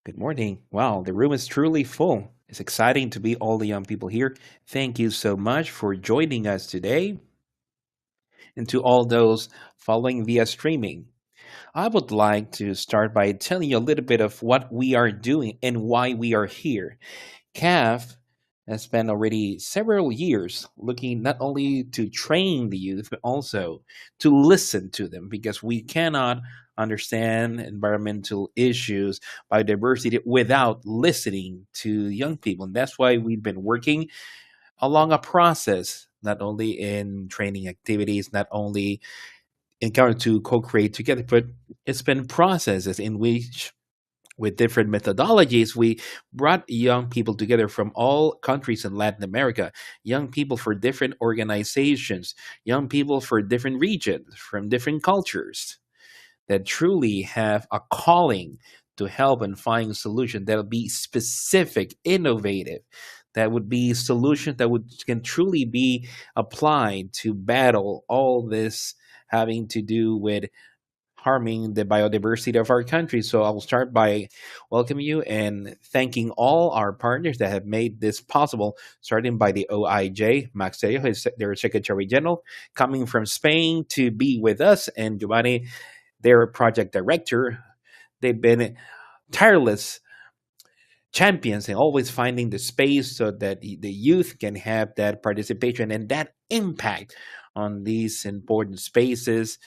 Good morning. Wow, the room is truly full. It's exciting to be all the young people here. Thank you so much for joining us today. And to all those following via streaming, I would like to start by telling you a little bit of what we are doing and why we are here. CAF has spent already several years looking not only to train the youth, but also to listen to them because we cannot understand environmental issues, biodiversity, without listening to young people. And that's why we've been working along a process, not only in training activities, not only in order to co-create together, but it's been processes in which with different methodologies, we brought young people together from all countries in Latin America, young people for different organizations, young people for different regions, from different cultures that truly have a calling to help and find solutions that will be specific, innovative, that would be solutions that would can truly be applied to battle all this having to do with harming the biodiversity of our country. So I will start by welcoming you and thanking all our partners that have made this possible, starting by the OIJ, Max Tello, who is their Secretary General, coming from Spain to be with us, and Giovanni, their project director. They've been tireless champions and always finding the space so that the youth can have that participation and that impact on these important spaces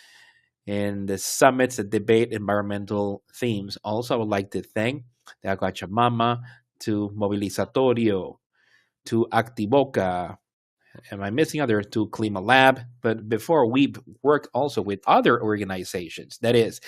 in the summits that debate environmental themes. Also, I would like to thank the Agachamama, to Movilizatorio, to Activoca. Am I missing other to Klima Lab? But before we work also with other organizations. That is,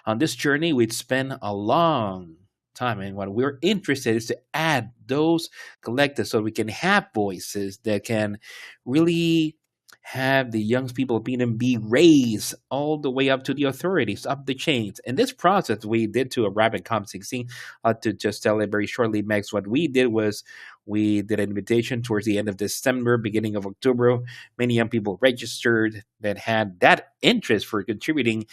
on this journey, we'd spend a long time, and what we're interested is to add those collectives so we can have voices that can really have the young people opinion be raised all the way up to the authorities, up the chains. And this process we did to a rapid COP16, to just tell it very shortly, Max, what we did was we did an invitation towards the end of December, beginning of October. Many young people registered that had that interest for contributing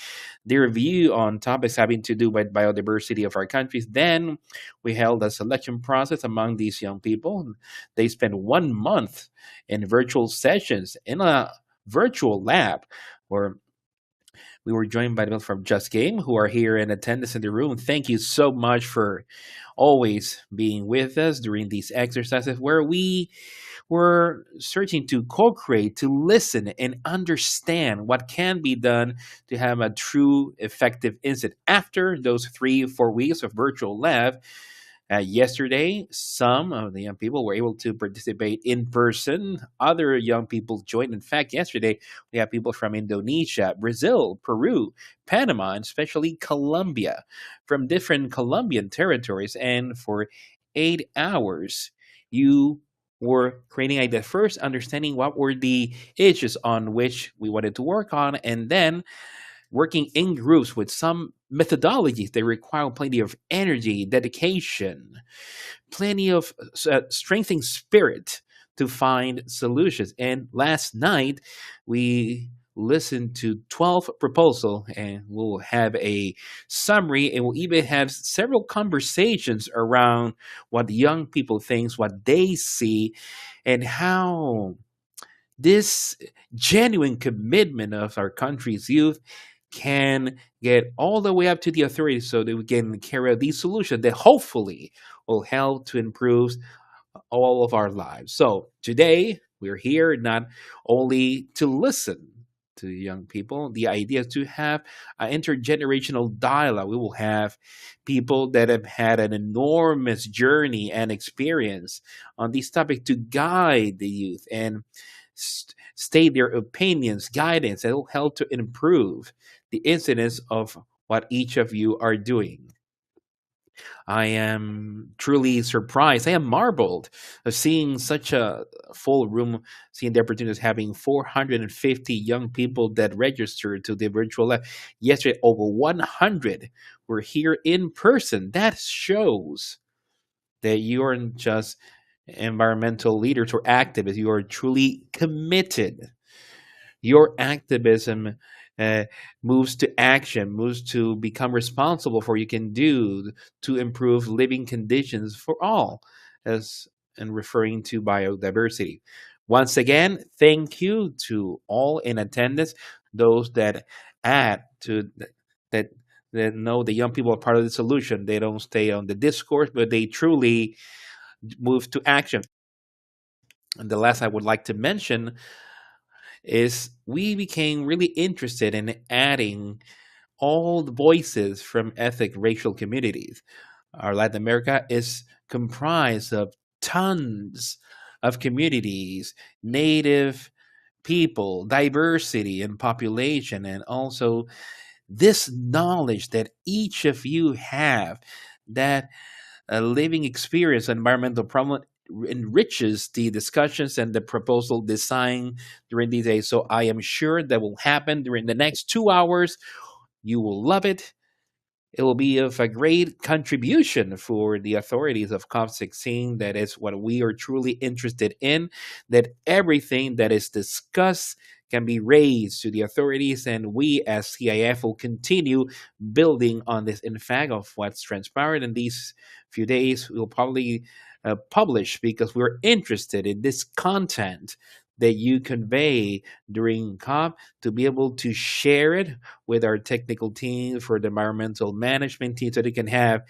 their view on topics having to do with biodiversity of our countries. Then we held a selection process among these young people. They spent 1 month in virtual sessions in a virtual lab where we were joined by the people from Just Game who are here in attendance in the room. Thank you so much for always being with us during these exercises where we were searching to co-create, to listen and understand what can be done to have a true effective incident. After those 3 4 weeks of virtual lab, yesterday, some of the young people were able to participate in person. Other young people joined. In fact, yesterday, we have people from Indonesia, Brazil, Peru, Panama, and especially Colombia, from different Colombian territories. And for 8 hours, you were creating the first understanding what were the issues on which we wanted to work on, and then working in groups with some methodologies that require plenty of energy, dedication, plenty of strengthening spirit to find solutions. And last night, we listened to 12 proposals, and we'll have a summary, and we'll even have several conversations around what young people think, what they see, and how this genuine commitment of our country's youth can get all the way up to the authorities so that we can carry out these solutions that hopefully will help to improve all of our lives. So today we're here not only to listen to young people. The idea is to have an intergenerational dialogue. We will have people that have had an enormous journey and experience on these topics to guide the youth and state their opinions, guidance that will help to improve the incidence of what each of you are doing. I am truly surprised. I am marveled of seeing such a full room, seeing the opportunity of having 450 young people that registered to the virtual lab. Yesterday, over 100 were here in person. That shows that you aren't just environmental leaders or activists. You are truly committed. Your activism uh, moves to action, moves to become responsible for you can do to improve living conditions for all, as and referring to biodiversity. Once again, thank you to all in attendance, those that add to that that know the young people are part of the solution. They don't stay on the discourse, but they truly move to action. And the last I would like to mention is we became really interested in adding all the voices from ethnic racial communities. Our Latin America is comprised of tons of communities, native people, diversity in population, and also this knowledge that each of you have, that a living experience environmental problem enriches the discussions and the proposal design during these days. So I am sure that will happen during the next 2 hours. You will love it. It will be of a great contribution for the authorities of COP16. That is what we are truly interested in, that everything that is discussed can be raised to the authorities, and we as CIF will continue building on this. In fact, of what's transpired in these few days, we'll probably publish because we're interested in this content that you convey during COP to be able to share it with our technical team for the environmental management team so they can have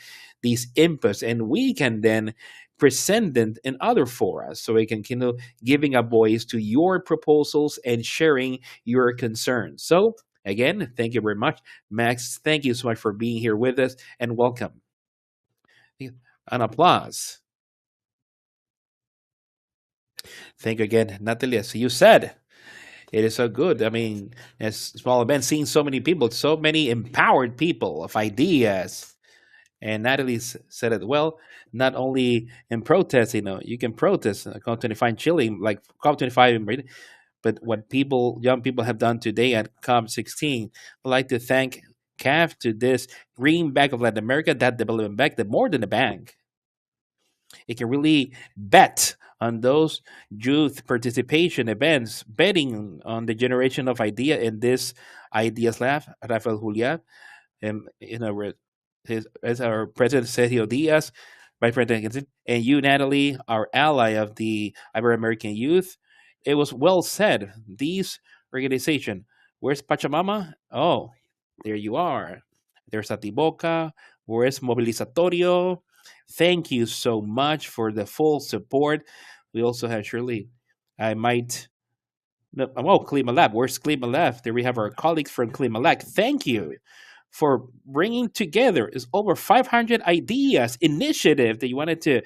these inputs and we can then present them in other fora so we can continue giving a voice to your proposals and sharing your concerns. So again, thank you very much. Max, thank you so much for being here with us and welcome. An applause. Thank you again, Natalia. So you said it is so good. I mean, as small event, seeing so many people, so many empowered people of ideas. And Natalie said it well. Not only in protest, you can protest COP25 in Chile, like COP25 in Britain, but what young people have done today at COP16. I'd like to thank CAF to this Green Bank of Latin America, that development bank, that more than a bank. It can really bet on those youth participation events, betting on the generation of idea in this Ideas Lab, Rafael Julia, and as our president Sergio Diaz, Vice President and you, Natalie, our ally of the Ibero-American Youth. It was well said. These organization, where's Pachamama? Oh, there you are. There's Atiboca. Where's Movilizatorio? Thank you so much for the full support. We also have Shirley. I might. No, oh, Klima Lab. Where's Klima Lab? There we have our colleagues from Klima Lab. Thank you for bringing together is over 500 ideas, initiative that you wanted to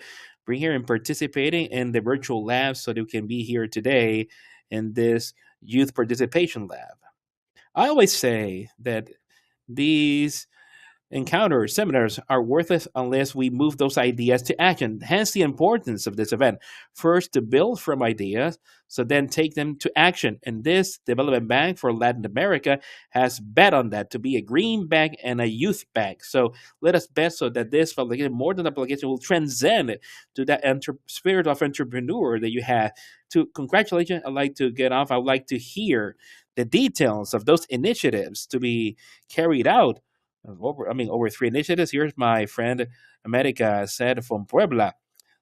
bring here and participating in the virtual lab so that we can be here today in this youth participation lab. I always say that these encounters, seminars are worthless unless we move those ideas to action. Hence the importance of this event. First, to build from ideas, so then take them to action. And this development bank for Latin America has bet on that to be a green bank and a youth bank. So let us bet so that this publication, more than a publication, will transcend to that spirit of entrepreneur that you have. To congratulations, I'd like to get off. I would like to hear the details of those initiatives to be carried out over 3 initiatives. Here's my friend America said from Puebla.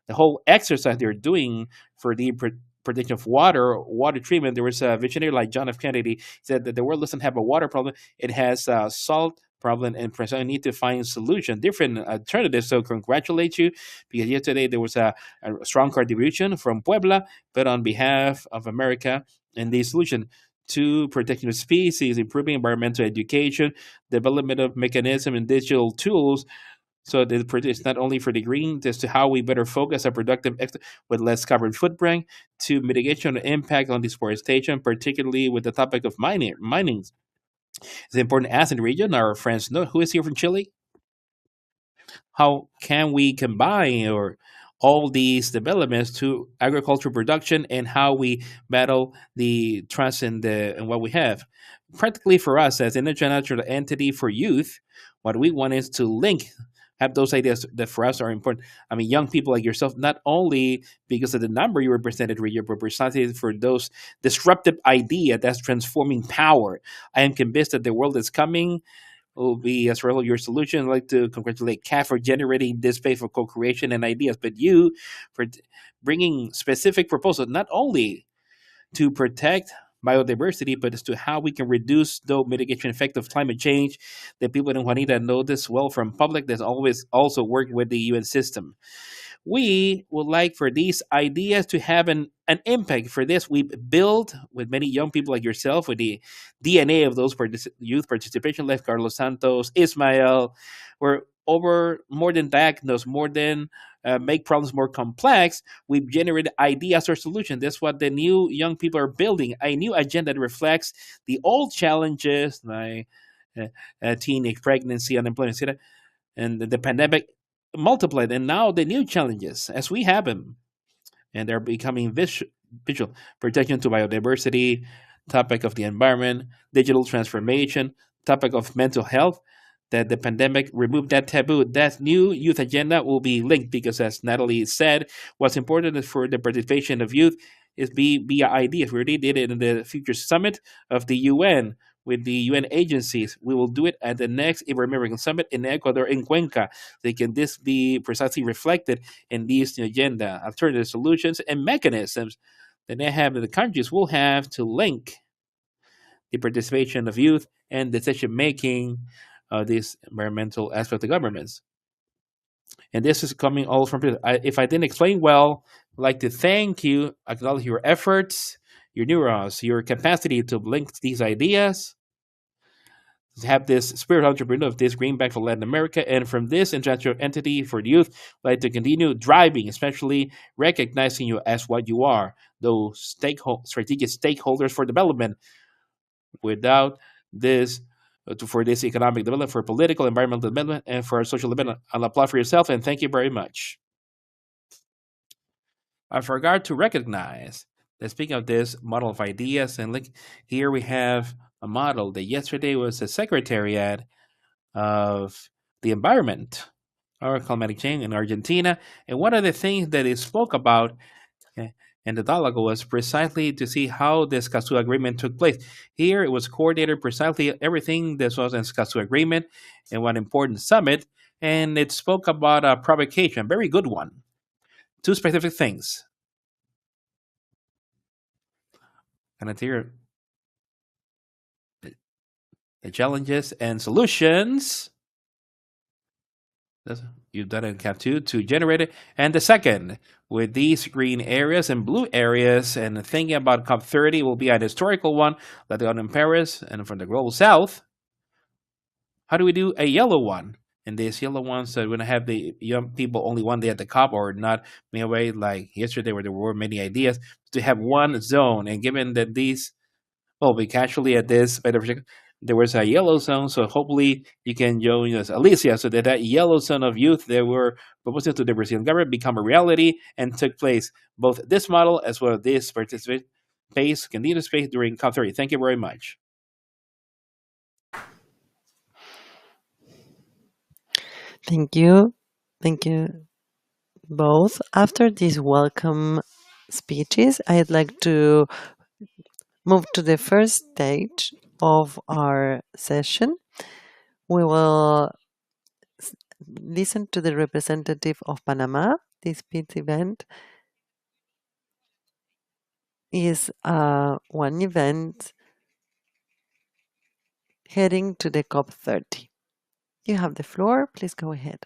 The whole exercise they're doing for the protection of water treatment. There was a visionary like John F. Kennedy said that the world doesn't have a water problem; it has a salt problem, and we need to find solution, different alternatives. So congratulate you because yesterday there was a strong contribution from Puebla, but on behalf of America and the solution to protection of species, improving environmental education, development of mechanism and digital tools. So it's not only for the green, as to how we better focus our productive with less carbon footprint, to mitigation of impact on deforestation, particularly with the topic of mining. It's an important asset in the region. Our friends know who is here from Chile. How can we combine or all these developments to agricultural production and how we battle the trust in what we have. Practically for us as an international entity for youth, what we want is to link have those ideas that for us are important. I mean, young people like yourself, not only because of the number you represented, but precisely for those disruptive idea that's transforming power. I am convinced that the world is coming will be as well your solution. I'd like to congratulate Kat for generating this space for co-creation and ideas, but you for bringing specific proposals, not only to protect biodiversity, but as to how we can reduce the mitigation effect of climate change. The people in Juanita know this well from public that's always also worked with the UN system. We would like for these ideas to have an impact. For this, we build with many young people like yourself with the DNA of those youth participation, like Carlos Santos, Ismael. We're over more than diagnose, more than make problems more complex. We've generated ideas or solutions. That's what the new young people are building, a new agenda that reflects the old challenges like teenage pregnancy, unemployment, etc., and the pandemic multiplied, and now the new challenges as we have them, and they're becoming visual protection to biodiversity, topic of the environment, digital transformation, topic of mental health. That the pandemic removed that taboo. That new youth agenda will be linked because, as Natalie said, what's important is for the participation of youth is be via ideas. We already did it in the Future Summit of the UN with the UN agencies. We will do it at the next Ibero-American Summit in Ecuador in Cuenca. So can this be precisely reflected in these new agenda, alternative solutions and mechanisms that they have in the countries will have to link the participation of youth and decision making of these environmental aspect of governments. And this is coming all from people. If I didn't explain well, I'd like to thank you, acknowledge your efforts, your neurons, your capacity to link these ideas, to have this spirit entrepreneur of this greenback for Latin America, and from this international entity for the youth, I'd like to continue driving, especially recognizing you as what you are, those strategic stakeholders for development. Without this, for this economic development, for political, environmental development, and for social development. I'll apply for yourself, and thank you very much. I forgot to recognize that speaking of this model of ideas, and look, here we have a model that yesterday was the Secretariat of the Environment or Climatic Change in Argentina. And one of the things that they spoke about and the dialogue was precisely to see how this Escazú agreement took place. Here, it was coordinated precisely everything this was in Escazú agreement in one important summit, and it spoke about a provocation, a very good one. Two specific things. And here, the challenges and solutions. You've done it in Cap 2 to generate it. And the second, with these green areas and blue areas, and thinking about COP30 will be an historical one, like the one in Paris and from the global south. How do we do a yellow one? And these yellow ones that we're going to have the young people only one day at the COP or not me away like yesterday where there were many ideas to have one zone. And given that these, well, we casually at this, there was a yellow zone, so hopefully you can join us, Alicia, so that that yellow zone of youth that were proposing to the Brazilian government become a reality and took place. Both this model as well as this participate space, continuous space during COP30. Thank you very much. Thank you. Thank you both. After these welcome speeches, I'd like to move to the first stage of our session. We will listen to the representative of Panama. This peace event is one event heading to the COP30. You have the floor. Please go ahead.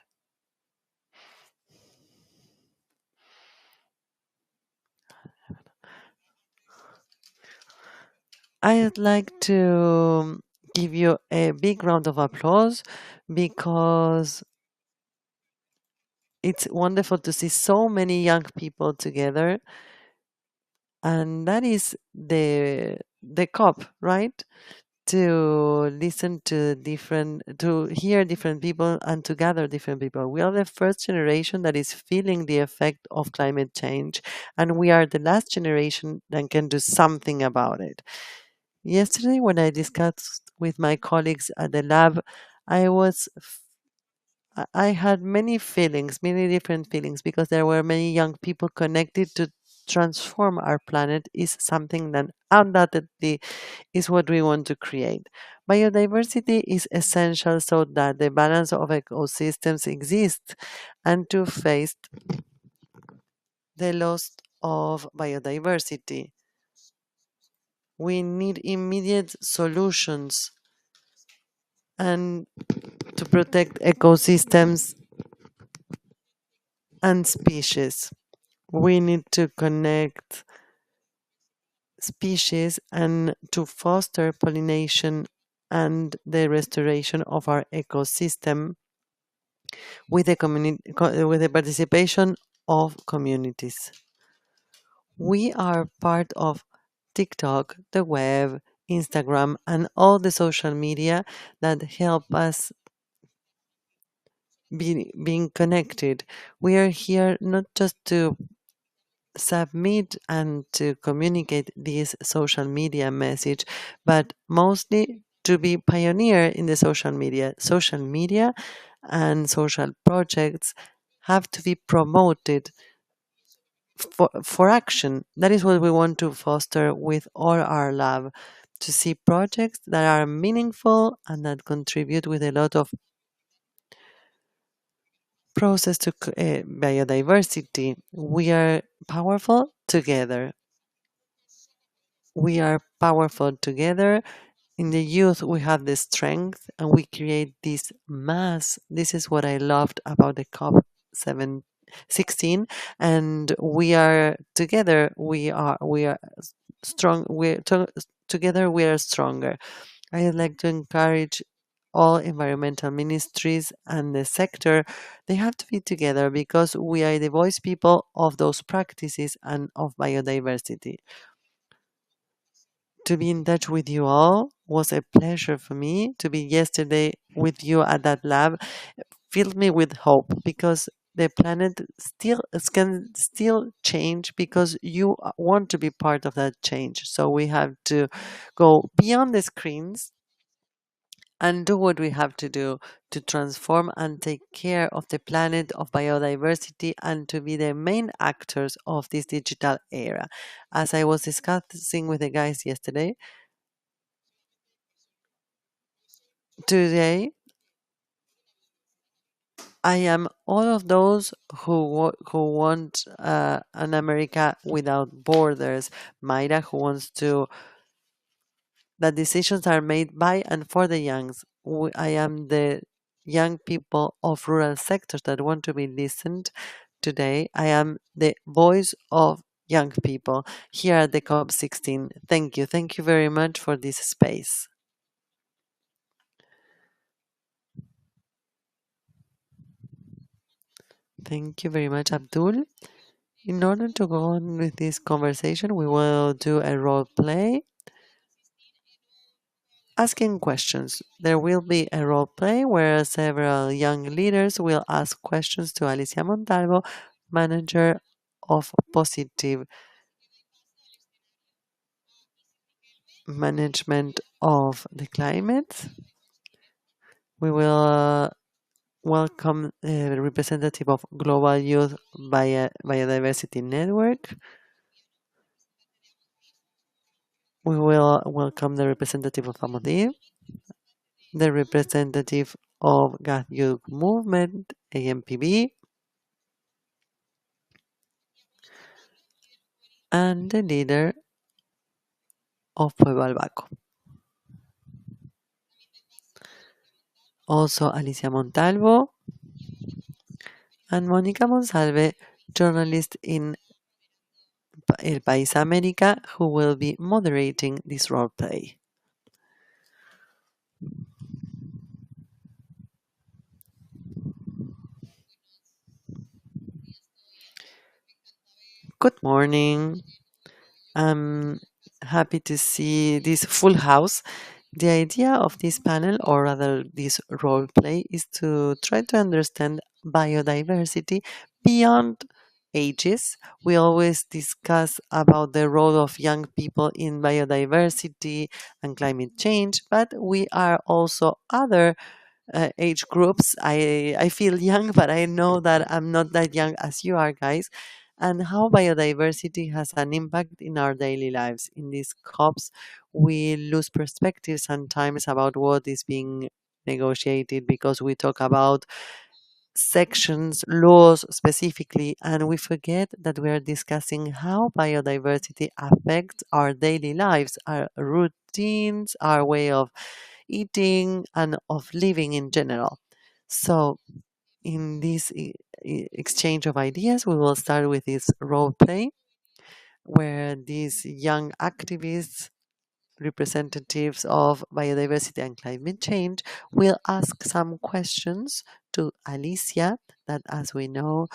I'd like to give you a big round of applause because it's wonderful to see so many young people together, and that is the COP, right? To listen to hear different people and to gather different people. We are the first generation that is feeling the effect of climate change, and we are the last generation that can do something about it. Yesterday, when I discussed with my colleagues at the lab, I was I had many feelings, many different feelings, because there were many young people connected to transform our planet is something that undoubtedly is what we want to create. Biodiversity is essential so that the balance of ecosystems exists, and to face the loss of biodiversity, we need immediate solutions and to protect ecosystems and species. We need to connect species and to foster pollination and the restoration of our ecosystem with with the participation of communities. We are part of TikTok, the web, Instagram, and all the social media that help us being connected. We are here not just to submit and to communicate this social media message, but mostly to be pioneer in the social media. Social media and social projects have to be promoted for action. That is what we want to foster with all our lab, to see projects that are meaningful and that contribute with a lot of process to biodiversity. We are powerful together. We are powerful together. In the youth, we have the strength and we create this mass. This is what I loved about the COP16. And we are together, we are strong. Together, we are stronger. I'd like to encourage all environmental ministries and the sector. They have to be together because we are the voice people of those practices and of biodiversity. To be in touch with you all was a pleasure for me. To be yesterday with you at that lab filled me with hope, because the planet still can still change, because you want to be part of that change. So we have to go beyond the screens and do what we have to do to transform and take care of the planet, of biodiversity, and to be the main actors of this digital era. As I was discussing with the guys yesterday, today I am all of those who want an America without borders. Mayra, who wants to that decisions are made by and for the youngs. I am the young people of rural sectors that want to be listened today. I am the voice of young people here at the COP16. Thank you. Thank you very much for this space. Thank you very much, Abdul. In order to go on with this conversation, we will do a role play asking questions. There will be a role play where several young leaders will ask questions to Alicia Montalvo, manager of Positive Management of the Climate. We will welcome a representative of Global Youth Biodiversity Network. We will welcome the representative of Amodi, the representative of Gas Youth Movement, AMPB, and the leader of Pueblo Albaco. Also Alicia Montalvo and Mónica Monsalve, journalist in El País América, who will be moderating this role play. Good morning. I'm happy to see this full house. The idea of this panel, or rather this role play, is to try to understand biodiversity beyond ages. We always discuss about the role of young people in biodiversity and climate change, but we are also other age groups. I feel young, but I know that I'm not that young as you are, guys. And how biodiversity has an impact in our daily lives. In these COPs, we lose perspective sometimes about what is being negotiated because we talk about sections, laws specifically, and we forget that we are discussing how biodiversity affects our daily lives, our routines, our way of eating, and of living in general. So, in this exchange of ideas, we will start with this role play where these young activists, representatives of biodiversity and climate change, will ask some questions to Alicia, that, as we know,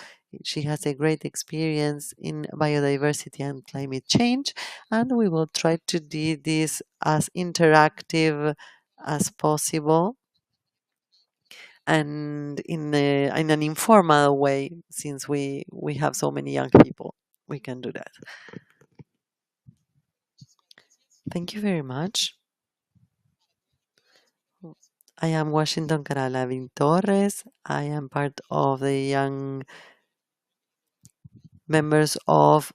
she has a great experience in biodiversity and climate change, and we will try to do this as interactive as possible and in an informal way, since we have so many young people. We can do that. Thank you very much. I am Washington Caralavin Torres. I am part of the young members of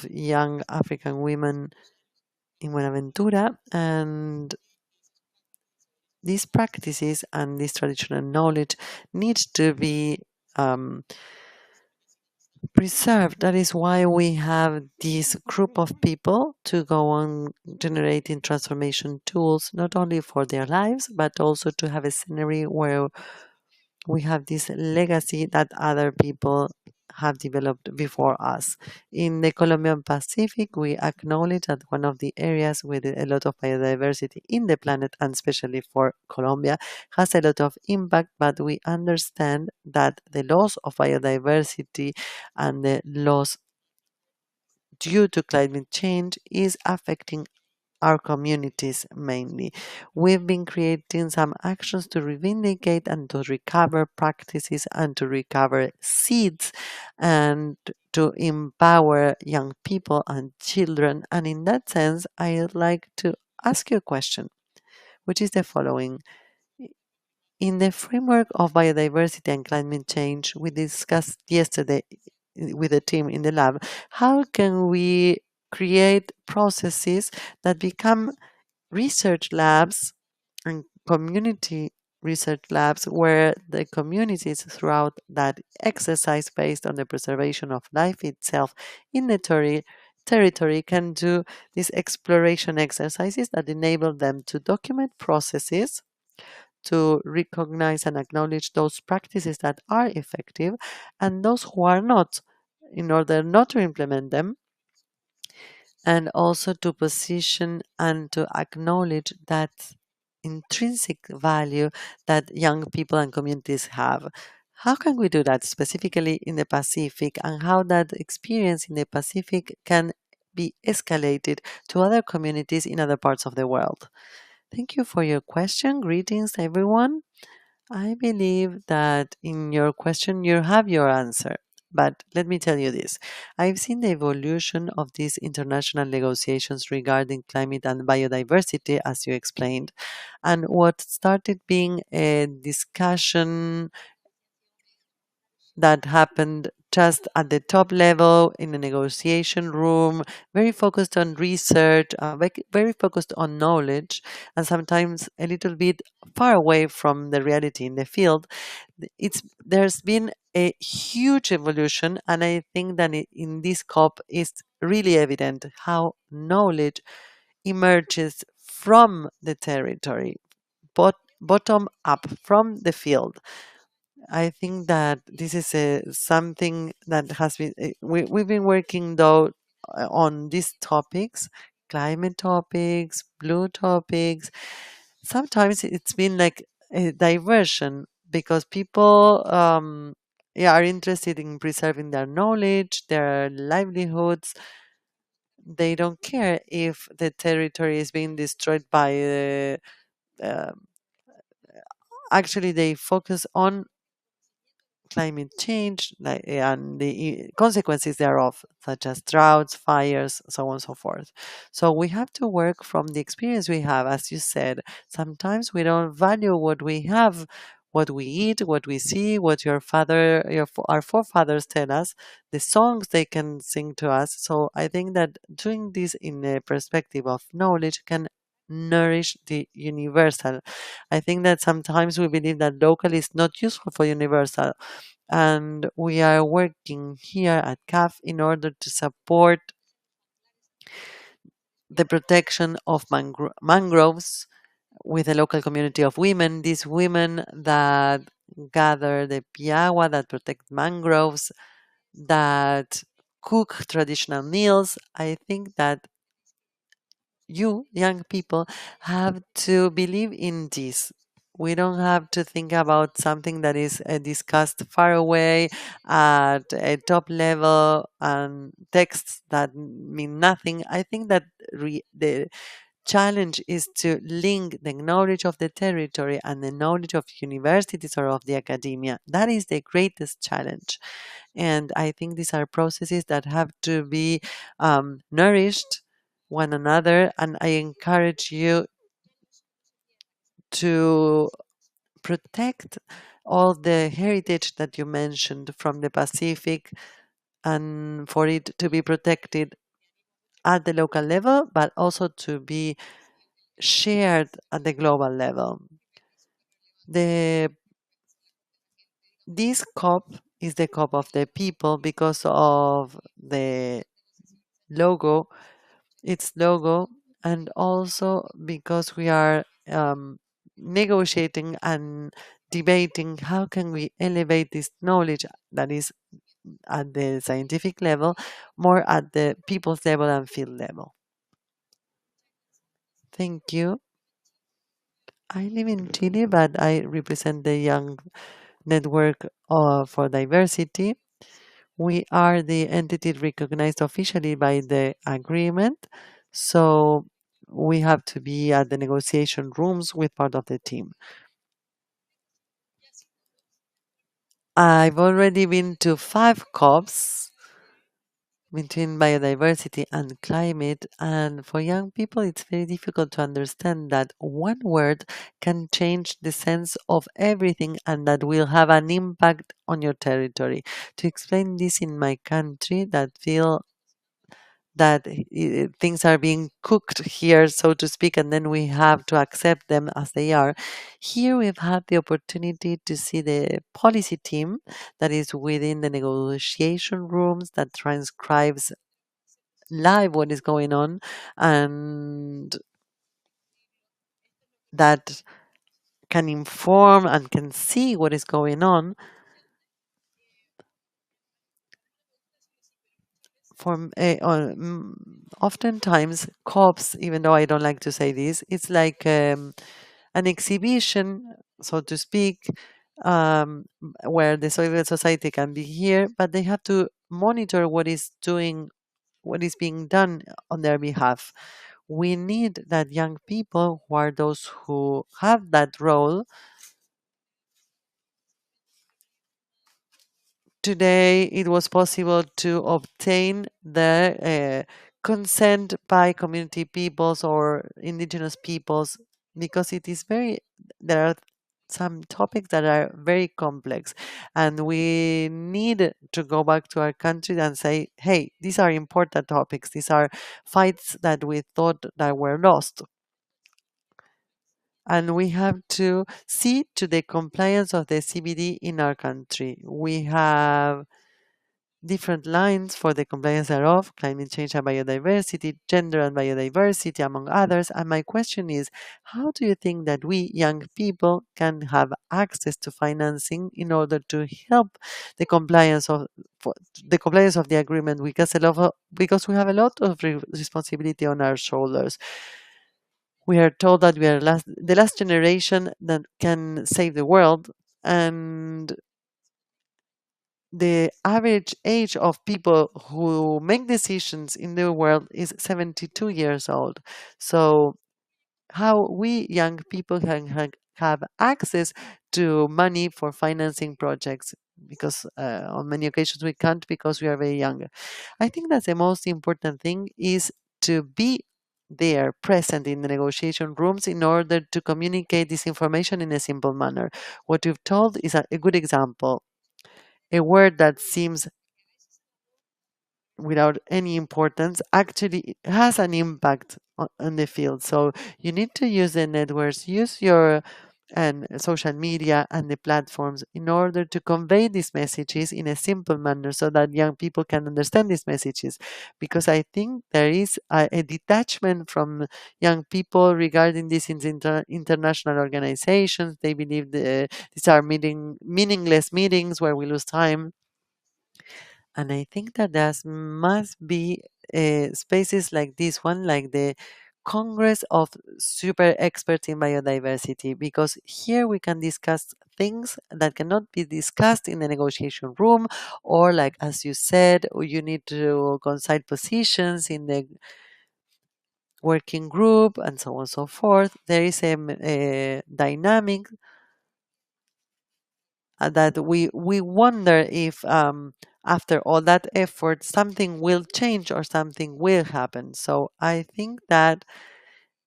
Young African Women in Buenaventura, and these practices and this traditional knowledge needs to be um, preserved. That is why we have this group of people to go on generating transformation tools, not only for their lives, but also to have a scenery where we have this legacy that other people have developed before us. In the Colombian Pacific, we acknowledge that one of the areas with a lot of biodiversity in the planet, and especially for Colombia, has a lot of impact, but we understand that the loss of biodiversity and the loss due to climate change is affecting our communities mainly. We've been creating some actions to reivindicate and to recover practices and to recover seeds and to empower young people and children. And in that sense, I'd like to ask you a question, which is the following. In the framework of biodiversity and climate change, we discussed yesterday with the team in the lab, how can we create processes that become research labs and community research labs where the communities throughout that exercise based on the preservation of life itself in the territory can do these exploration exercises that enable them to document processes, to recognize and acknowledge those practices that are effective and those who are not, in order not to implement them, and also to position and to acknowledge that intrinsic value that young people and communities have. How can we do that specifically in the Pacific, and how that experience in the Pacific can be escalated to other communities in other parts of the world? Thank you for your question. Greetings, everyone. I believe that in your question you have your answer. But let me tell you this. I've seen the evolution of these international negotiations regarding climate and biodiversity, as you explained. And what started being a discussion that happened just at the top level in a negotiation room, very focused on research, very focused on knowledge, and sometimes a little bit far away from the reality in the field. There's been a huge evolution, and I think that in this COP is really evident how knowledge emerges from the territory, bottom up from the field. I think that this is something that has been, we've been working though on these topics, climate topics, blue topics. Sometimes it's been like a diversion because people yeah, are interested in preserving their knowledge, their livelihoods. They don't care if the territory is being destroyed by uh, actually they focus on climate change and the consequences thereof, such as droughts, fires, so on and so forth. So we have to work from the experience we have. As you said, sometimes we don't value what we have, what we eat, what we see, what our forefathers tell us, the songs they can sing to us. So I think that doing this in a perspective of knowledge can nourish the universal. I think that sometimes we believe that local is not useful for universal, and we are working here at CAF in order to support the protection of mangroves with a local community of women. These women that gather the piagua, that protect mangroves, that cook traditional meals. I think that you, young people, have to believe in this. We don't have to think about something that is discussed far away at a top level and texts that mean nothing. I think that the challenge is to link the knowledge of the territory and the knowledge of universities or of the academia. That is the greatest challenge. And I think these are processes that have to be nourished one another. And I encourage you to protect all the heritage that you mentioned from the Pacific and for it to be protected at the local level, but also to be shared at the global level. The This COP is the COP of the people because of the logo, its logo, and also because we are negotiating and debating how can we elevate this knowledge that is at the scientific level more at the people's level and field level. Thank you. I live in Chile, but I represent the Young Network for Diversity. We are the entity recognized officially by the agreement, so we have to be at the negotiation rooms with part of the team. I've already been to 5 COPs between biodiversity and climate, and for young people, it's very difficult to understand that one word can change the sense of everything and that will have an impact on your territory. To explain this in my country, that feel that things are being cooked here, so to speak, and then we have to accept them as they are. Here we've had the opportunity to see the policy team that is within the negotiation rooms that transcribes live what is going on and that can inform and can see what is going on. Oftentimes COPs, even though I don't like to say this, it's like an exhibition, so to speak, where the civil society can be here, but they have to monitor what is being done on their behalf. We need that young people who are those who have that role. Today, it was possible to obtain the consent by community peoples or indigenous peoples because it is very, there are some topics that are very complex, and we need to go back to our country and say, hey, these are important topics, these are fights that we thought that were lost, and we have to see to the compliance of the CBD in our country. We have different lines for the compliance thereof, climate change and biodiversity, gender and biodiversity, among others. And my question is, how do you think that we young people can have access to financing in order to help the compliance of the compliance of the agreement? Because we have a lot of responsibility on our shoulders. We are told that we are the last generation that can save the world, and the average age of people who make decisions in the world is 72 years old. So, how we young people can have access to money for financing projects? because on many occasions we can't because we are very young. I think that the most important thing is to be there present in the negotiation rooms in order to communicate this information in a simple manner. What you've told is a good example. A word that seems without any importance actually has an impact on the field. So you need to use the networks, use your and social media and the platforms in order to convey these messages in a simple manner so that young people can understand these messages. Because I think there is a detachment from young people regarding these international organizations. They believe these are meaningless meetings where we lose time, and I think that there must be spaces like this one, like the Congress of Super Experts in Biodiversity, because here we can discuss things that cannot be discussed in the negotiation room, or like as you said, you need to concise positions in the working group and so on and so forth. There is a dynamic that we wonder if after all that effort something will change or something will happen. So I think that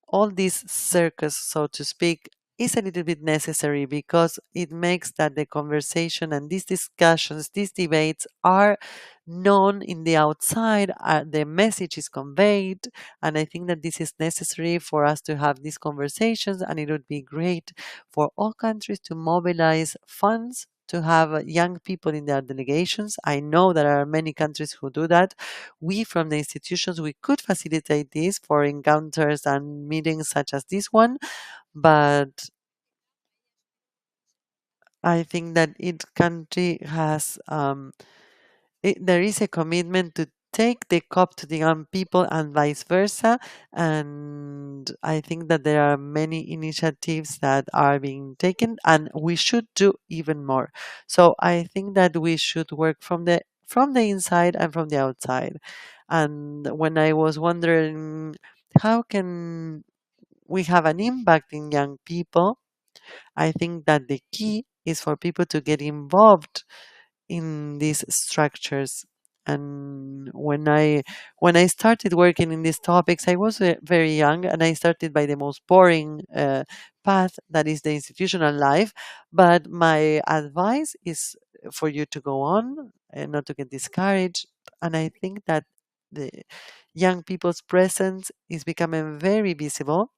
all this circus, so to speak, is a little bit necessary because it makes that the conversation and these discussions, these debates are known in the outside, the message is conveyed, and I think that this is necessary for us to have these conversations, and it would be great for all countries to mobilize funds to have young people in their delegations. I know there are many countries who do that. We from the institutions, we could facilitate this for encounters and meetings such as this one, but I think that each country has there is a commitment to take the COP to the young people and vice versa. And I think that there are many initiatives that are being taken, and we should do even more. So I think that we should work from the inside and from the outside. And when I was wondering how can we have an impact in young people, I think that the key is for people to get involved in these structures. And when I started working in these topics, I was very young, and I started by the most boring path, that is the institutional life. But my advice is for you to go on and not to get discouraged. And I think that the young people's presence is becoming very visible,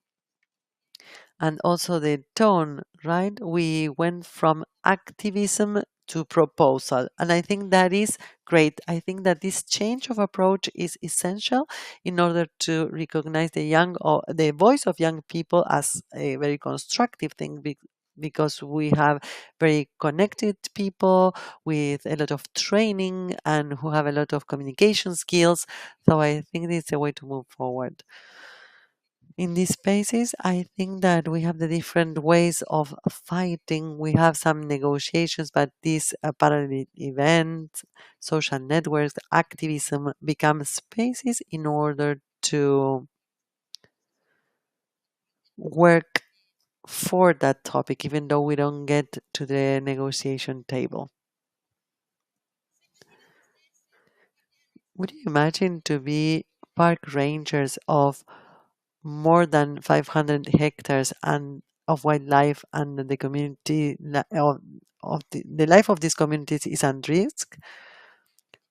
and also the tone, right? We went from activism to proposal. And I think that is great. I think that this change of approach is essential in order to recognize the young or the voice of young people as a very constructive thing. Because we have very connected people with a lot of training and who have a lot of communication skills. So I think it's a way to move forward. In these spaces, I think that we have the different ways of fighting. We have some negotiations, but these parallel events, social networks, activism become spaces in order to work for that topic, even though we don't get to the negotiation table. Would you imagine to be park rangers of more than 500 hectares and of wildlife, and the community of the life of these communities is at risk?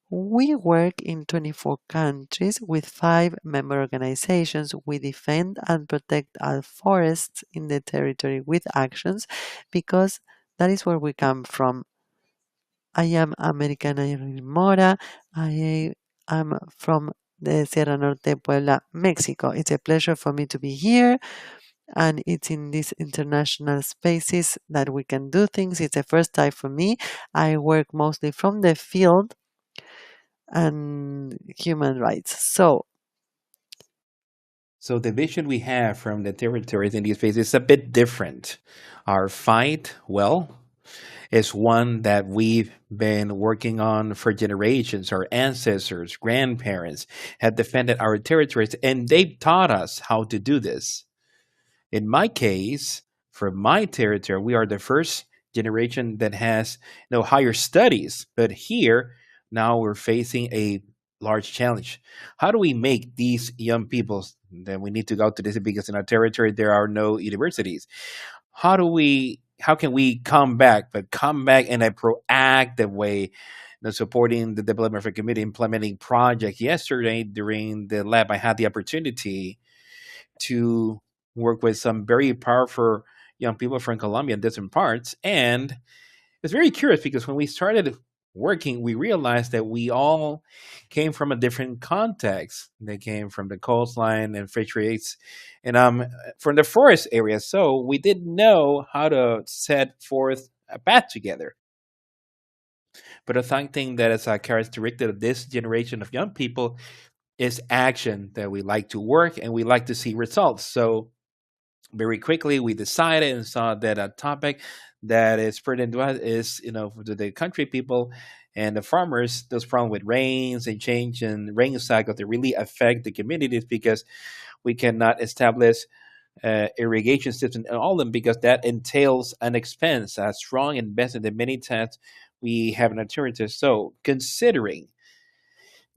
We work in 24 countries with 5 member organizations. We defend and protect our forests in the territory with actions because that is where we come from. I am Americana Mora. I am from the Sierra Norte, Puebla, Mexico. It's a pleasure for me to be here, and it's in these international spaces that we can do things. It's a first time for me. I work mostly from the field and human rights. So, So the vision we have from the territories in these spaces is a bit different. Our fight, well, is one that we've been working on for generations. Our ancestors, grandparents have defended our territories, and they've taught us how to do this. In my case, for my territory, we are the first generation that has higher studies. But here now we're facing a large challenge. How do we make these young people that we need to go to this because in our territory there are no universities? How can we come back, but come back in a proactive way, supporting the development of a community, implementing projects. Yesterday during the lab, I had the opportunity to work with some very powerful young people from Colombia in different parts. And it's very curious because when we started working, we realized that we all came from a different context. They came from the coastline and fisheries, and from the forest area. So we didn't know how to set forth a path together. But I think that is a characteristic of this generation of young people is action, that we like to work and we like to see results. So very quickly we decided and saw that a topic that is pertinent to us is, to the country people and the farmers, those problems with rains and change in rain cycles that really affect the communities because we cannot establish irrigation systems and all of them because that entails an expense, a strong investment that many times we have an alternative. So considering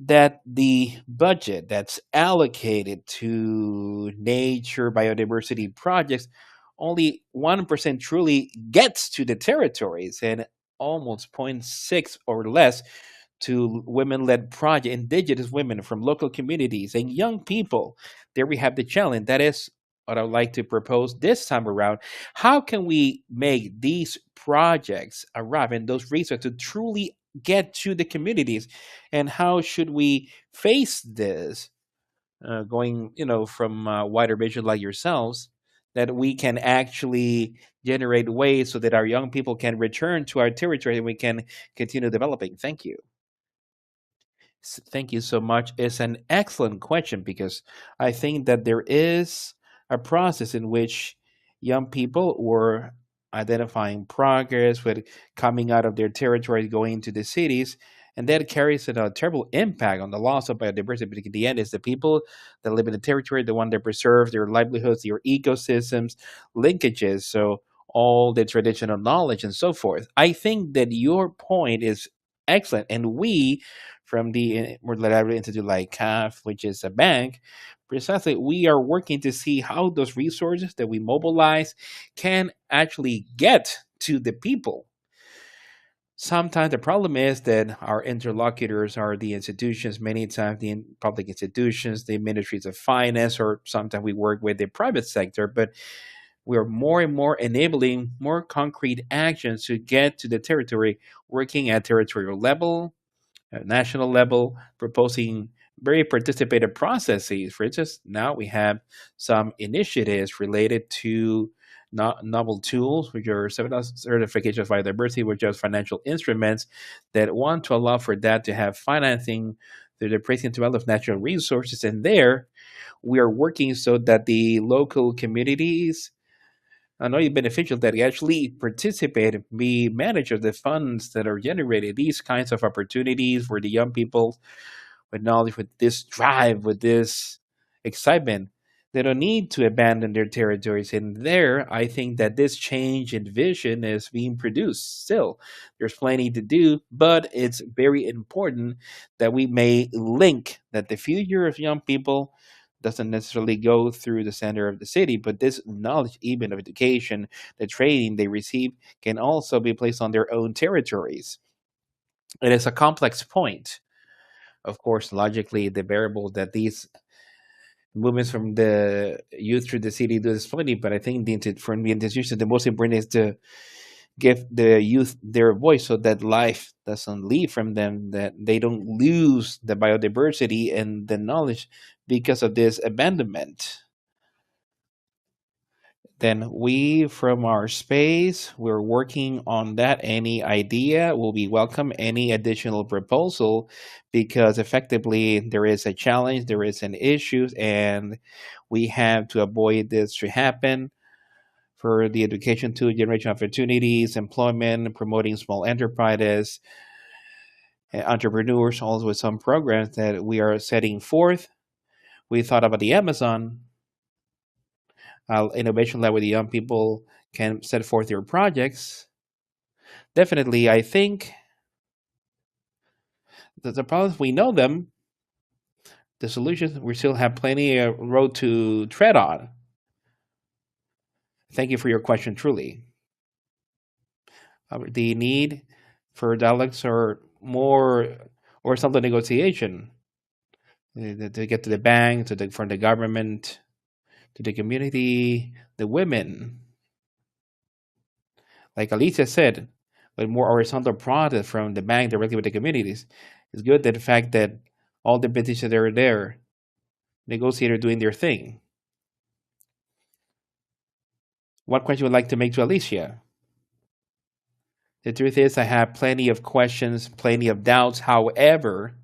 that the budget that's allocated to nature biodiversity projects, only 1% truly gets to the territories and almost zero point 0.6 or less to women-led project, indigenous women from local communities and young people. There we have the challenge. That is what I would like to propose this time around. How can we make these projects arrive and those resources to truly get to the communities? And how should we face this, going, from wider vision like yourselves, that we can actually generate ways so that our young people can return to our territory and we can continue developing? Thank you. Thank you so much. It's an excellent question because I think that there is a process in which young people were identifying progress with coming out of their territories, going into the cities, and that carries a terrible impact on the loss of biodiversity. Because in the end, it's the people that live in the territory, the one that preserve their livelihoods, their ecosystems, linkages, so all the traditional knowledge and so forth. I think that your point is excellent, and we from the Multilateral Institute like CAF, which is a bank, precisely we are working to see how those resources that we mobilize can actually get to the people. Sometimes the problem is that our interlocutors are the institutions, many times the public institutions, the ministries of finance, or sometimes we work with the private sector, but we are more and more enabling more concrete actions to get to the territory, working at territorial level, at national level, proposing very participative processes. For instance, now we have some initiatives related to novel tools, which are certification of biodiversity, which are financial instruments that want to allow for that to have financing through the praising development of natural resources. And there, we are working so that the local communities are not beneficial that actually participate, be manage of the funds that are generated. These kinds of opportunities for the young people with knowledge, with this drive, with this excitement, they don't need to abandon their territories. And there, I think that this change in vision is being produced. Still, there's plenty to do, but it's very important that we may link that the future of young people doesn't necessarily go through the center of the city, but this knowledge, even of education, the training they receive, can also be placed on their own territories. It is a complex point. Of course, logically, the variable that these movements from the youth through the city do is plenty, but I think from the institution, the most important is to give the youth their voice so that life doesn't leave from them, that they don't lose the biodiversity and the knowledge because of this abandonment. Then we from our space, we're working on that. Any idea will be welcome, any additional proposal, because effectively there is a challenge, there is an issue, and we have to avoid this to happen for the education to generation opportunities, employment, promoting small enterprises, entrepreneurs, also with some programs that we are setting forth. We thought about the Amazon innovation lab where the young people can set forth their projects. Definitely, I think that the problems we know them, the solutions we still have plenty of road to tread on. Thank you for your question, truly. The need for dialogues or more or some negotiation to get to the bank, from the government, to the community, the women. Like Alicia said, but more horizontal process from the bank directly with the communities. It's good that the fact that all the petitions that are there, negotiators doing their thing. What question would you like to make to Alicia? The truth is, I have plenty of questions, plenty of doubts. However,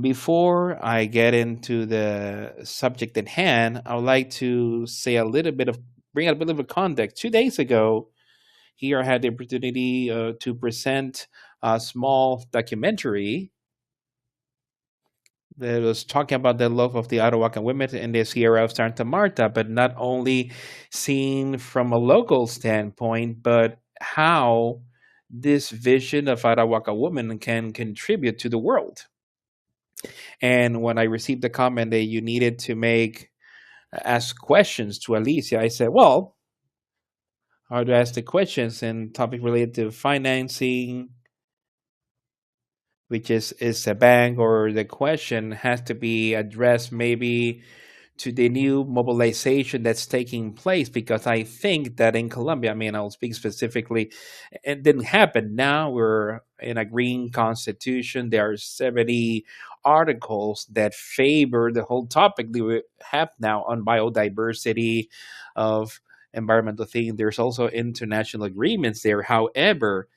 before I get into the subject at hand, I would like to say a little bit of bring a little bit of context. 2 days ago, here I had the opportunity to present a small documentary that was talking about the love of the Arawakan women in the Sierra of Santa Marta, but not only seen from a local standpoint, but how this vision of Arawaka women can contribute to the world. And when I received the comment that you needed to ask questions to Alicia, I said, well, how to ask the questions and topic related to financing, which is a bank, or the question has to be addressed maybe to the new mobilization that's taking place, because I think that in Colombia, I mean, I'll speak specifically, it didn't happen. Now we're in a green constitution. There are 70 articles that favor the whole topic that we have now on biodiversity, of environmental thing. There's also international agreements there. However,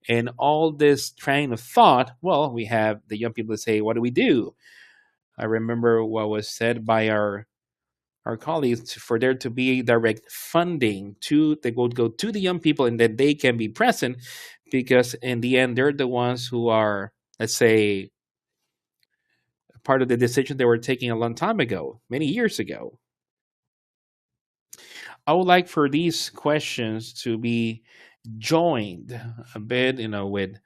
in all this train of thought, well, we have the young people say, what do we do? I remember what was said by our colleagues for there to be direct funding to that would go to the young people and that they can be present, because in the end they're the ones who are, let's say, part of the decision they were taking a long time ago, many years ago. I would like for these questions to be joined a bit, with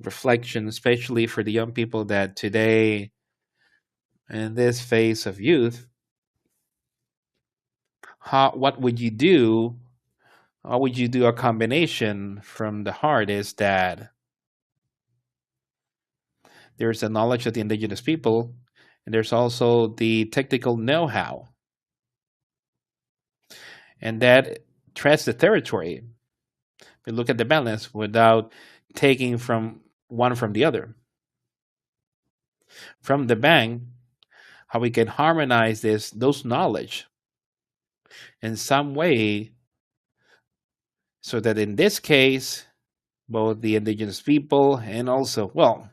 reflection, especially for the young people that today, in this phase of youth, what would you do? How would you do a combination from the heart? Is that there's a knowledge of the indigenous people, and there's also the technical know-how, and that treads the territory. We look at the balance without taking from one from the other. From the bank, how we can harmonize those knowledge in some way, so that in this case, both the indigenous people and also, well,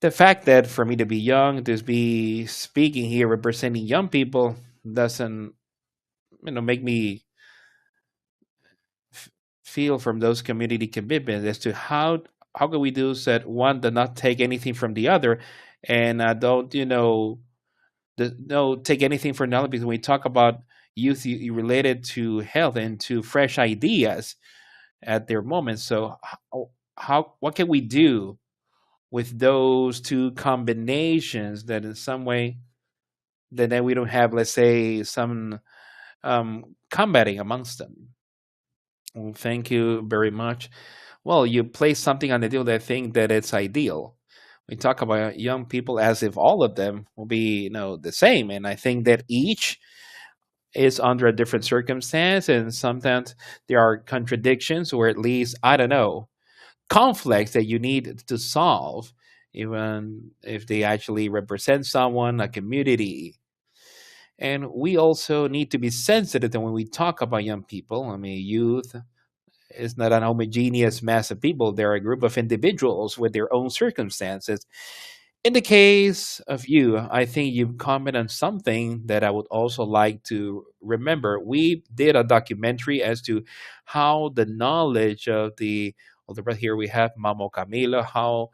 the fact that for me to be young, to be speaking here representing young people, doesn't make me feel from those community commitments as to how can we do so that one does not take anything from the other, and don't no take anything from the other, because when we talk about youth, related to health and to fresh ideas at their moment. So how what can we do with those two combinations that in some way that then we don't have, let's say, some combating amongst them. Well, thank you very much. Well, you place something on the deal that I think that it's ideal. We talk about young people as if all of them will be, the same, and I think that each is under a different circumstance, and sometimes there are contradictions, or at least, I don't know, conflicts that you need to solve, even if they actually represent someone, a community. And we also need to be sensitive that when we talk about young people, I mean, youth is not an homogeneous mass of people. They're a group of individuals with their own circumstances. In the case of you, I think you comment on something that I would also like to remember. We did a documentary as to how the knowledge of the right here we have Mamo Camilo, how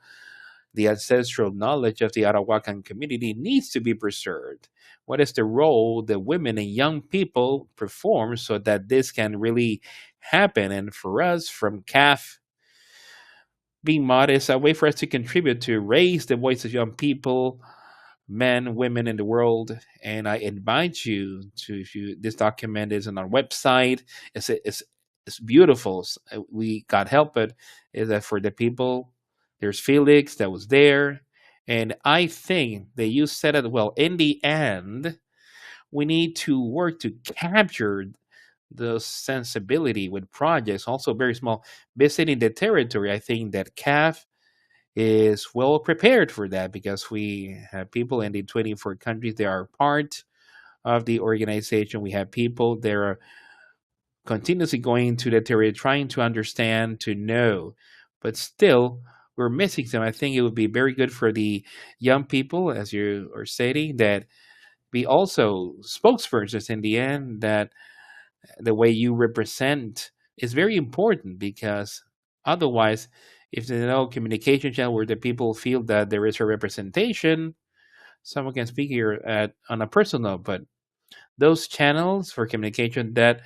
the ancestral knowledge of the Arawakan community needs to be preserved. what is the role that women and young people perform so that this can really happen. And for us from CAF, being modest, a way for us to contribute to raise the voice of young people, men, women in the world. And I invite you to, if you, this document is on our website. It's beautiful. We God help it is that for the people. There's Felix that was there, and I think that you said it well. In the end, we need to work to capture the sensibility with projects, also very small, visiting the territory. I think that CAF is well prepared for that because we have people in the 24 countries that are part of the organization. We have people that are continuously going to the territory, trying to understand, to know, but still we're missing some. I think it would be very good for the young people, as you are stating, that be also spokespersons in the end, that the way you represent is very important because otherwise, if there's no communication channel where the people feel that there is a representation, someone can speak here on a personal note, but those channels for communication that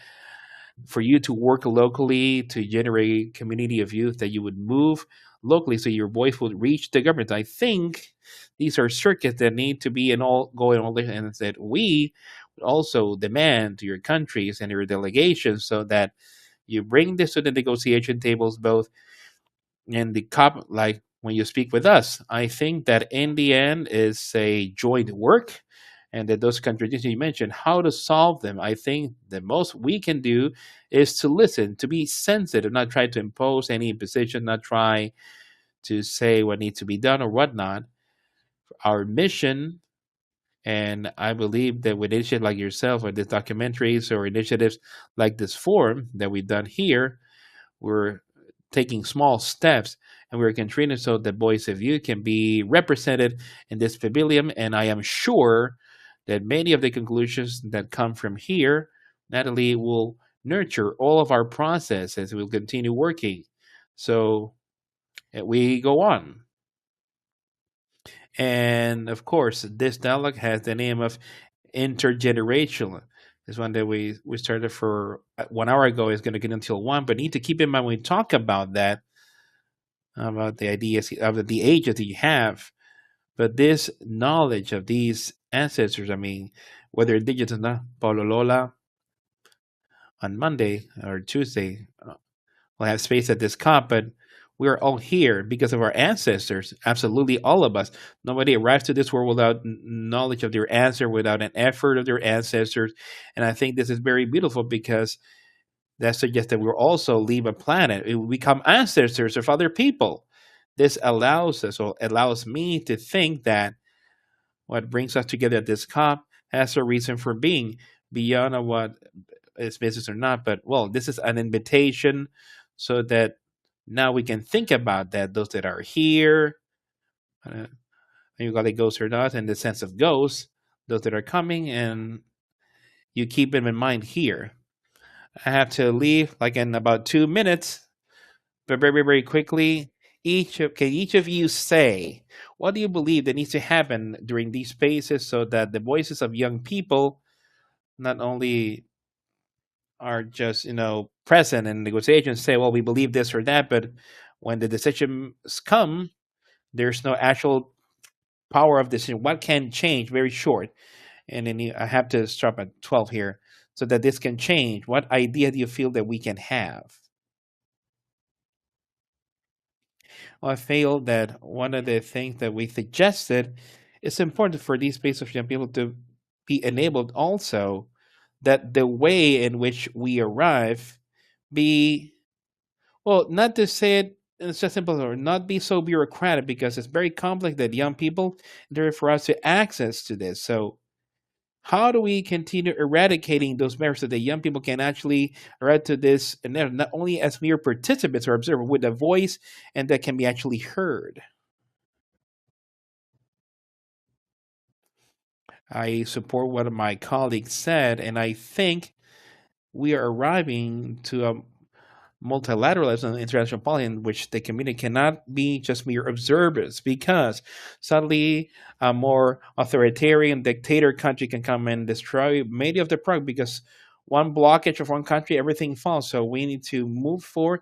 for you to work locally to generate community of youth that you would move locally so your voice would reach the government. I think these are circuits that need to be in all going all and that we also demand to your countries and your delegations so that you bring this to the negotiation tables both in the COP, like when you speak with us. I think that in the end is a joint work and that those contradictions you mentioned, how to solve them. I think the most we can do is to listen, to be sensitive, not try to impose any position, not try to say what needs to be done or whatnot. Our mission, and I believe that with initiatives like yourself or these documentaries or initiatives like this forum that we've done here, we're taking small steps and we're contributing so the voice of youth can be represented in this pavilion. And I am sure that many of the conclusions that come from here, Natalie, will nurture all of our processes. We'll continue working. So we go on. And of course, this dialogue has the name of intergenerational. This one that we started for 1 hour ago is going to get until one, but need to keep in mind when we talk about the ideas of the ages that you have, but this knowledge of these ancestors. I mean, whether indigenous or not, Paulo Lola on Monday or Tuesday will have space at this COP, but we are all here because of our ancestors. Absolutely, all of us. Nobody arrives to this world without knowledge of their ancestor, without an effort of their ancestors. And I think this is very beautiful because that suggests that we'll also leave a planet. We become ancestors of other people. This allows us, or allows me to think that what brings us together at this COP has a reason for being beyond of what is business or not. But well, this is an invitation so that now we can think about that. Those that are here, you got a ghost or not, in the sense of ghosts, those that are coming, and you keep them in mind here. I have to leave like in about 2 minutes, but very, very quickly, can each of you say what do you believe that needs to happen during these spaces so that the voices of young people not only are just present in negotiations, say, well, we believe this or that, but when the decisions come, there's no actual power of decision. What can change? Very short, and then I have to stop at 12 here so that this can change. What idea do you feel that we can have? Well, I feel that one of the things that we suggested is important for these space of young people to be enabled also that the way in which we arrive be, well, not to say it it's just simple or not be so bureaucratic because it's very complex that young people there for us to access to this. So how do we continue eradicating those barriers so that young people can actually arrive to this and not only as mere participants or observers with a voice and that can be actually heard? I support what my colleagues said, and I think we are arriving to multilateralism and international policy in which the community cannot be just mere observers, because suddenly a more authoritarian dictator country can come and destroy many of the progress, because one blockage of one country, everything falls. So we need to move forward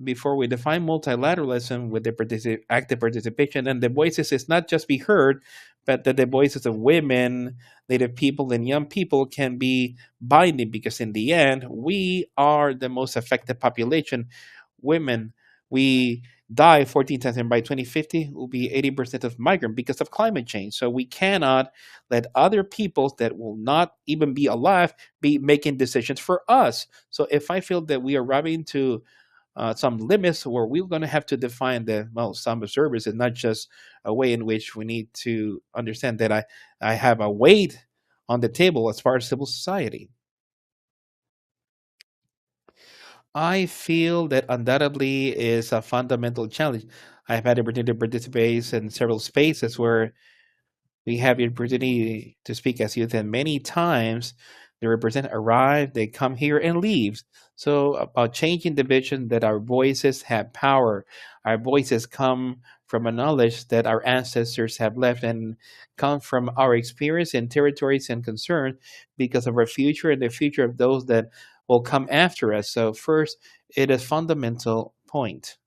before we define multilateralism with the active participation, and the voices is not just be heard, but that the voices of women, native people, and young people can be binding, because in the end we are the most affected population. Women, we die 14 times, and by 2050 will be 80% of migrant because of climate change. So we cannot let other peoples that will not even be alive be making decisions for us. So if I feel that we are arriving to some limits where we're going to have to define the, well, some service, and not just a way in which we need to understand that I have a weight on the table as far as civil society. I feel that undoubtedly is a fundamental challenge. I've had the opportunity to participate in several spaces where we have the opportunity to speak as youth, and many times the represent arrive, they come here and leave. So about changing the vision that our voices have power, our voices come from a knowledge that our ancestors have left, and come from our experience in territories and concerns because of our future and the future of those that will come after us. So first, it is fundamental point.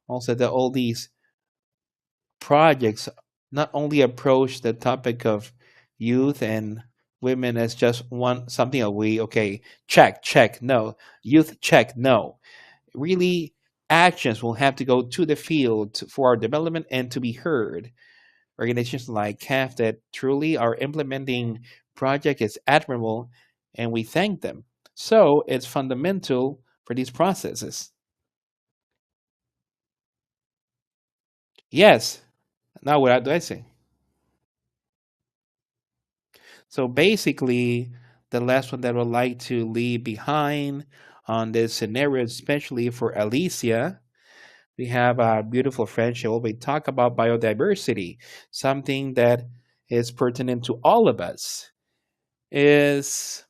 Also, that all these projects not only approach the topic of youth and women as just one something that we, okay, check, no, youth, check, no, really actions will have to go to the field for our development and to be heard. Organizations like CAF that truly are implementing project is admirable, and we thank them. So it's fundamental for these processes. Yes. Now what do I say? So basically, the last one that I would like to leave behind on this scenario, especially for Alicia, we have a beautiful friendship where we talk about biodiversity, something that is pertinent to all of us. Is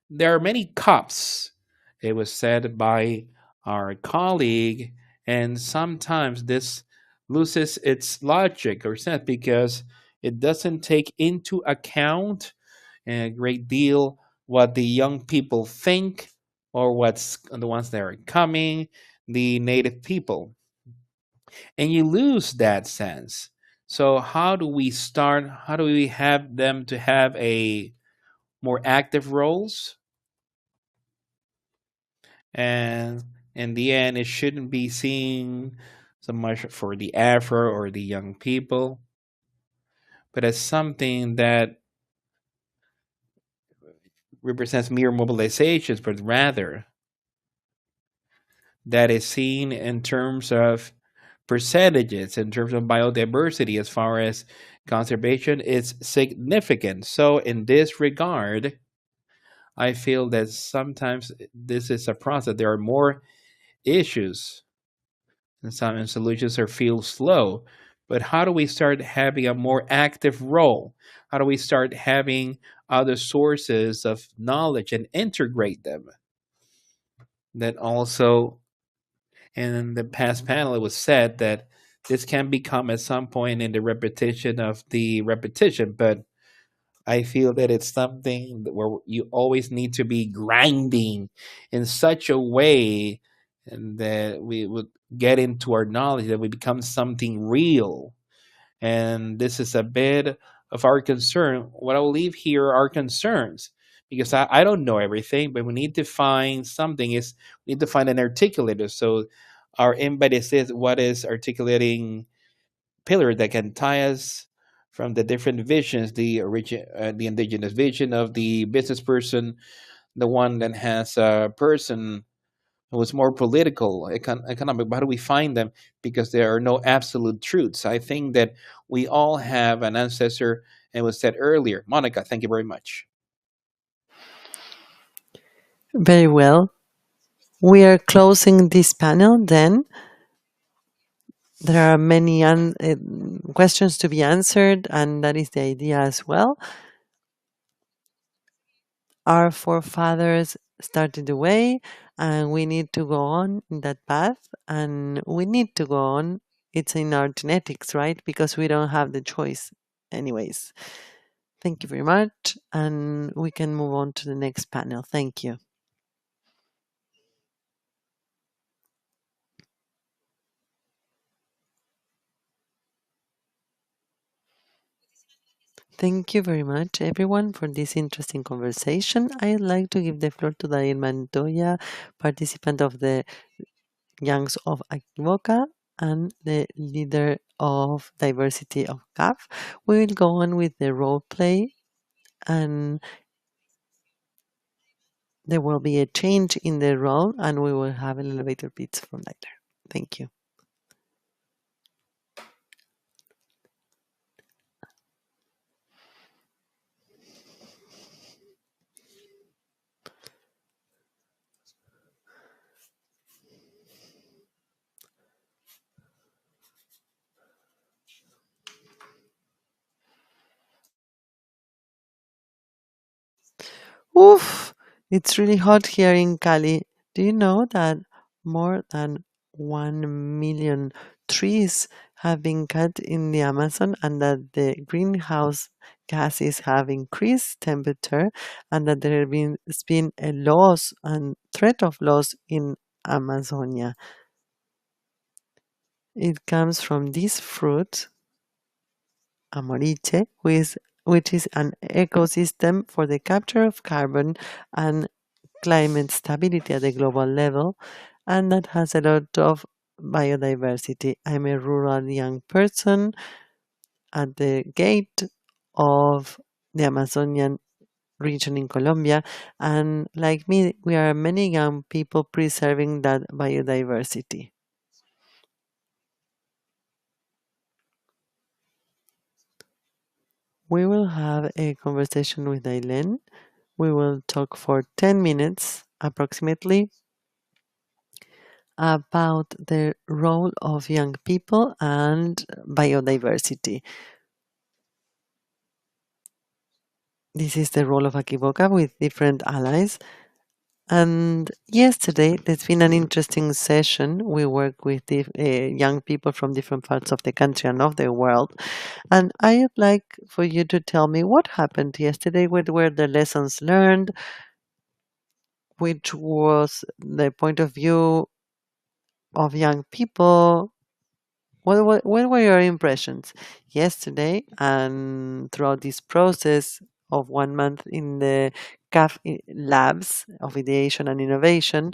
there are many cups, it was said by our colleague, and sometimes this loses its logic or sense because it doesn't take into account a great deal what the young people think, or what's the ones that are coming, the native people, and you lose that sense. So how do we start, how do we have them to have a more active roles? And in the end, it shouldn't be seen so much for the Afro or the young people, but as something that represents mere mobilizations, but rather that is seen in terms of percentages, in terms of biodiversity, as far as conservation is significant. So, in this regard, I feel that sometimes this is a process. There are more issues, and some solutions are feel slow. But how do we start having a more active role? How do we start having other sources of knowledge and integrate them? That also, in the past panel, it was said that this can become at some point in the repetition of the repetition, but I feel that it's something where you always need to be grinding in such a way, and that we would get into our knowledge, that we become something real. And this is a bit of our concern. What I'll leave here are concerns, because I don't know everything, but we need to find something. Is we need to find an articulator. So our embody says what is articulating pillar that can tie us from the different visions, the indigenous vision of the business person, the one that has a person who is more political, economic. But how do we find them? Because there are no absolute truths. I think that we all have an ancestor, and it was said earlier. Monica, thank you very much. Very well. We are closing this panel then. There are many questions to be answered, and that is the idea as well. Our forefathers started the way, and we need to go on in that path, and we need to go on. It's in our genetics, right? Because we don't have the choice anyways. Thank you very much, and we can move on to the next panel. Thank you. Thank you very much, everyone, for this interesting conversation. I'd like to give the floor to Daniel Montoya, participant of the Youngs of Akivoka and the leader of diversity of CAF. We will go on with the role play, and there will be a change in the role, and we will have an elevator pitch from later. Thank you. Oof, it's really hot here in Cali. Do you know that more than 1 million trees have been cut in the Amazon, and that the greenhouse gases have increased temperature, and that has been a loss and threat of loss in Amazonia? It comes from this fruit, amoriche, which is an ecosystem for the capture of carbon and climate stability at the global level, and that has a lot of biodiversity. I'm a rural young person at the gate of the Amazonian region in Colombia, and like me, we are many young people preserving that biodiversity. We will have a conversation with Aileen. We will talk for 10 minutes approximately about the role of young people and biodiversity. This is the role of Akivoka with different allies. And yesterday, there's been an interesting session. We work with young people from different parts of the country and of the world. And I'd like for you to tell me what happened yesterday, what were the lessons learned, which was the point of view of young people. What were your impressions yesterday and throughout this process of 1 month in the CAF labs of ideation and innovation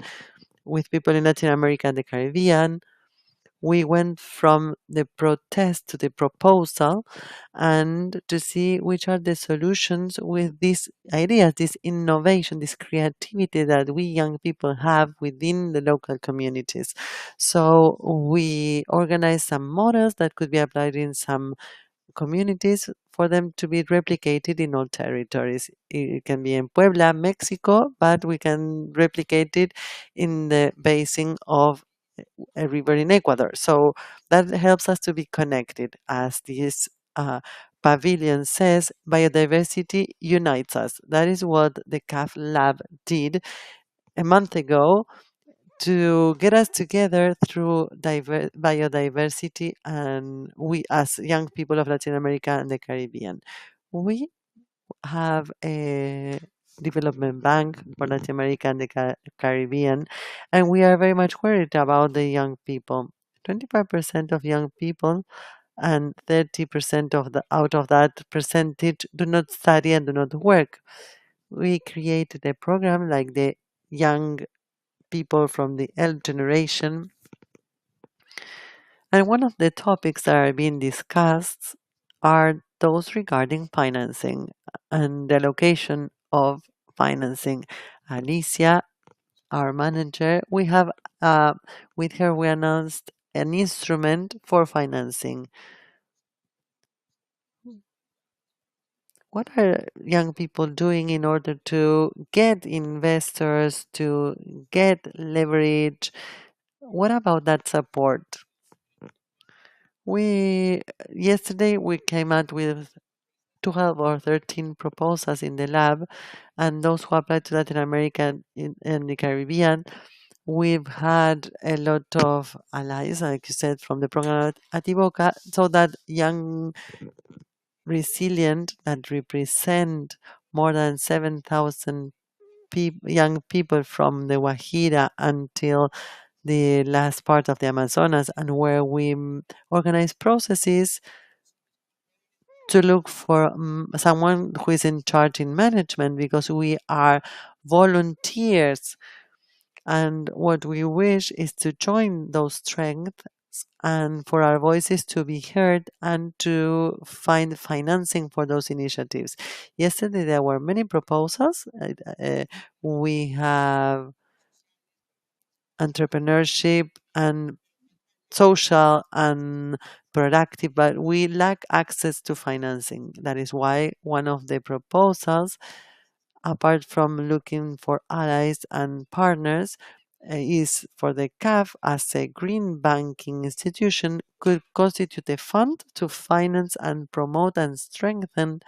with people in Latin America and the Caribbean? We went from the protest to the proposal, and to see which are the solutions with these ideas, this innovation, this creativity that we young people have within the local communities. So we organized some models that could be applied in some communities for them to be replicated in all territories. It can be in Puebla, Mexico, but we can replicate it in the basin of a river in Ecuador. So that helps us to be connected. As this pavilion says, biodiversity unites us. That is what the CAF lab did a month ago to get us together through biodiversity, and we as young people of Latin America and the Caribbean. We have a development bank for Latin America and the Caribbean, and we are very much worried about the young people. 25% of young people and 30% of the out of that percentage do not study and do not work. We created a program like the young people from the L generation, and one of the topics that are being discussed are those regarding financing and the allocation of financing. Alicia, our manager, we have with her we announced an instrument for financing. What are young people doing in order to get investors, to get leverage? What about that support? We yesterday we came out with 12 or 13 proposals in the lab, and those who apply to Latin America and the Caribbean, we've had a lot of allies, like you said, from the program at Iboca, so that young, resilient, that represent more than 7,000 young people from the Guajira until the last part of the Amazonas, and where we organize processes to look for someone who is in charge in management, because we are volunteers, and what we wish is to join those strengths and for our voices to be heard and to find financing for those initiatives. Yesterday there were many proposals. We have entrepreneurship and social and productive, but we lack access to financing. That is why one of the proposals, apart from looking for allies and partners, is for the CAF as a green banking institution could constitute a fund to finance and promote and strengthen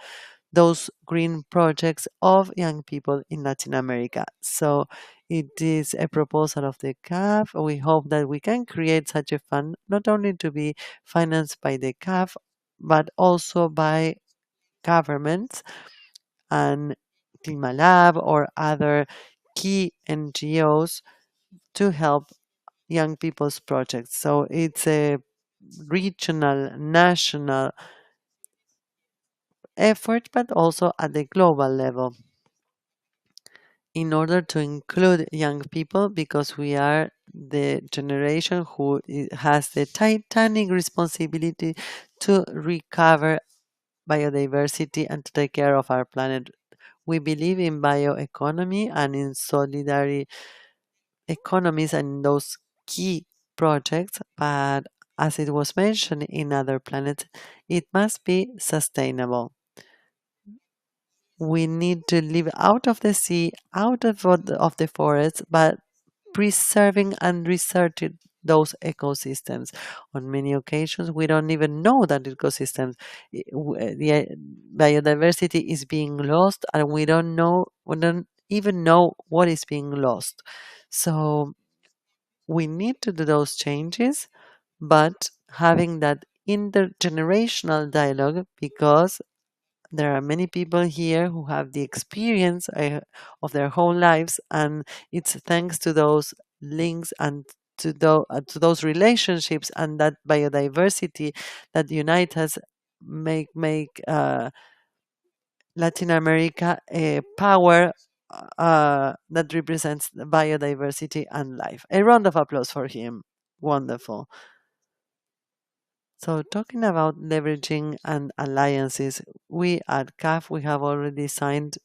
those green projects of young people in Latin America. So it is a proposal of the CAF. We hope that we can create such a fund, not only to be financed by the CAF, but also by governments and Climalab or other key NGOs to help young people's projects. So it's a regional, national effort, but also at the global level, in order to include young people, because we are the generation who has the titanic responsibility to recover biodiversity and to take care of our planet. We believe in bioeconomy and in solidarity economies and those key projects, but as it was mentioned in other planets, it must be sustainable. We need to live out of the sea, out of the forest, but preserving and researching those ecosystems. On many occasions, we don't even know that ecosystems, the biodiversity is being lost, and we don't even know what is being lost. So we need to do those changes, but having that intergenerational dialogue, because there are many people here who have the experience of their whole lives, and it's thanks to those links and to those relationships and that biodiversity that unite us, make Latin America a power that represents the biodiversity and life. A round of applause for him. Wonderful. So talking about leveraging and alliances, we at CAF, we have already signed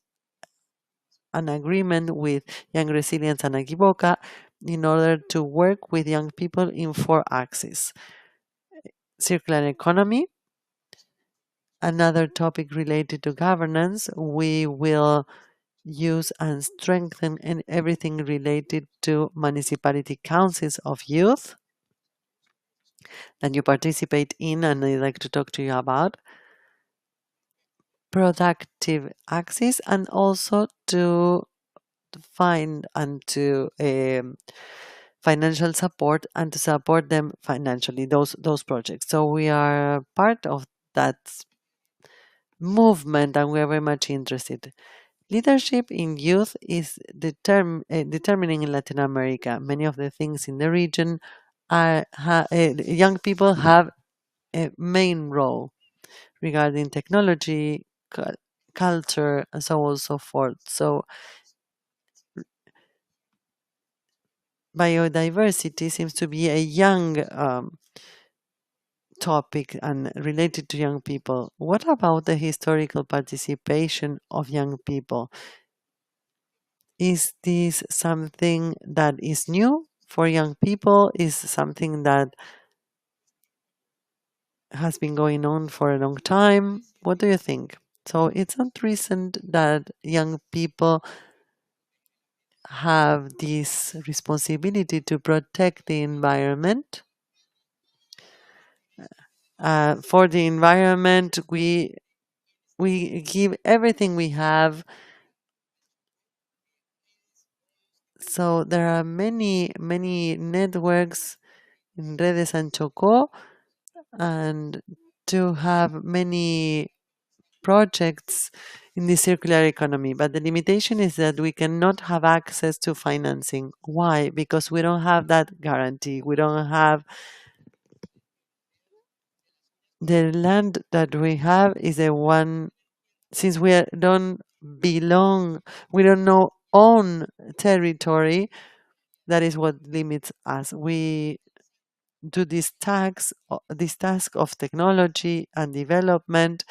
an agreement with Young Resilience and Agiboca in order to work with young people in four axes: circular economy, another topic related to governance. We will use and strengthen in everything related to municipality councils of youth that you participate in and I'd like to talk to you about. Productive axis, and also to find and to financial support and to support them financially, those projects. So we are part of that movement and we are very much interested. Leadership in youth is determining in Latin America. Many of the things in the region are young people have a main role regarding technology, culture, and so on and so forth. So biodiversity seems to be a young topic and related to young people. What about the historical participation of young people? Is this something that is new for young people? Is something that has been going on for a long time? What do you think? So it's not recent that young people have this responsibility to protect the environment. For the environment, we we give everything we have. So there are many networks in Redes and Chocó, and to have many projects in the circular economy. But the limitation is that we cannot have access to financing. Why? Because we don't have that guarantee. We don't have the land that we have is a one, since don't belong, we don't know own territory. That is what limits us. We do this task of technology and development.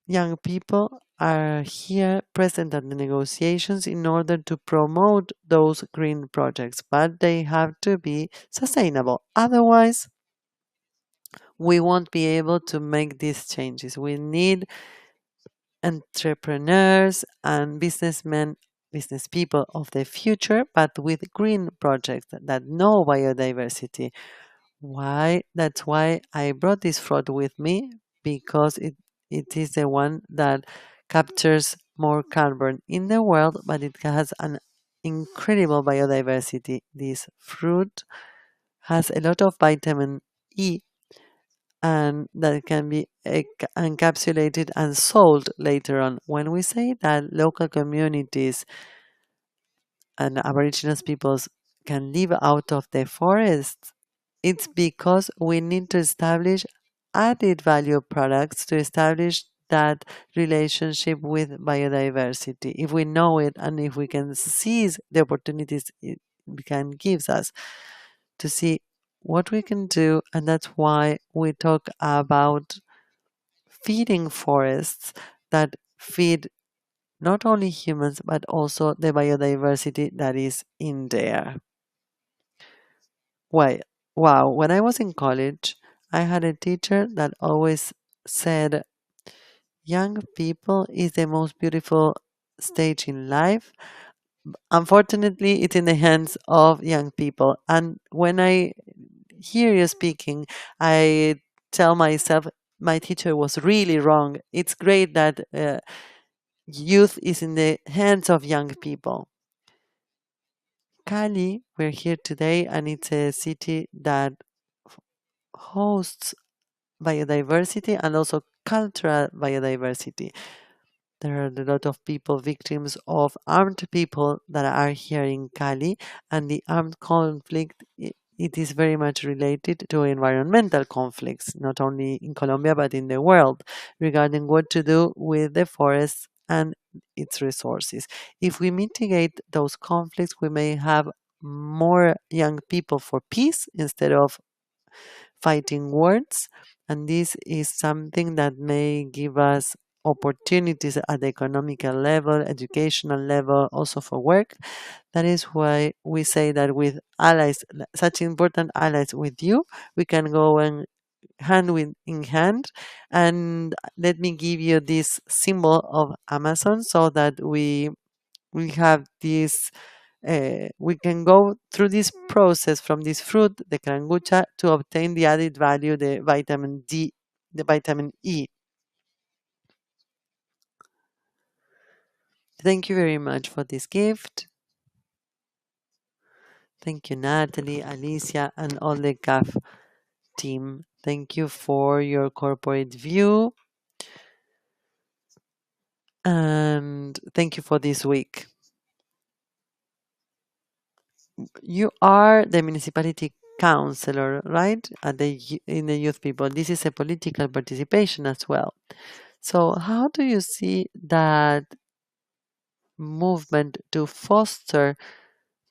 Young people are here present at the negotiations in order to promote those green projects, but they have to be sustainable. Otherwise, we won't be able to make these changes. We need entrepreneurs and businessmen, business people of the future, but with green projects that know biodiversity. Why? That's why I brought this fraud with me, because it is the one that captures more carbon in the world, but it has an incredible biodiversity. This fruit has a lot of vitamin E, and that can be encapsulated and sold later on. When we say that local communities and Aboriginal peoples can live out of the forest, it's because we need to establish added value products to establish that relationship with biodiversity. If we know it and if we can seize the opportunities it can gives us to see what we can do, and that's why we talk about feeding forests that feed not only humans but also the biodiversity that is in there. Why? Wow, when I was in college, I had a teacher that always said, young people is the most beautiful stage in life. Unfortunately, it's in the hands of young people. And when I hear you speaking, I tell myself, my teacher was really wrong. It's great that youth is in the hands of young people. Cali, we're here today, and it's a city that hosts biodiversity and also cultural biodiversity. There are a lot of people victims of armed people that are here in Cali, and the armed conflict. It is very much related to environmental conflicts, not only in Colombia but in the world, regarding what to do with the forests and its resources. If we mitigate those conflicts, we may have more young people for peace instead of fighting wars, and this is something that may give us opportunities at the economical level, educational level, also for work. That is why we say that with allies, such important allies with you, we can go and in hand. And let me give you this symbol of Amazon so that we have this we can go through this process from this fruit, the carangucha, to obtain the added value, the vitamin D, the vitamin E. Thank you very much for this gift. Thank you, Natalie, Alicia, and all the CAF team. Thank you for your corporate view. And thank you for this week. You are the municipality councillor, right? In the youth people. This is a political participation as well. So, how do you see that movement to foster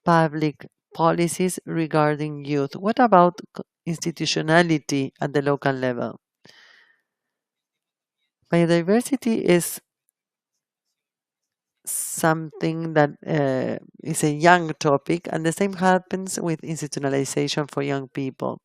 public policies regarding youth? What about institutionality at the local level? Biodiversity is something that is a young topic, and the same happens with institutionalization for young people.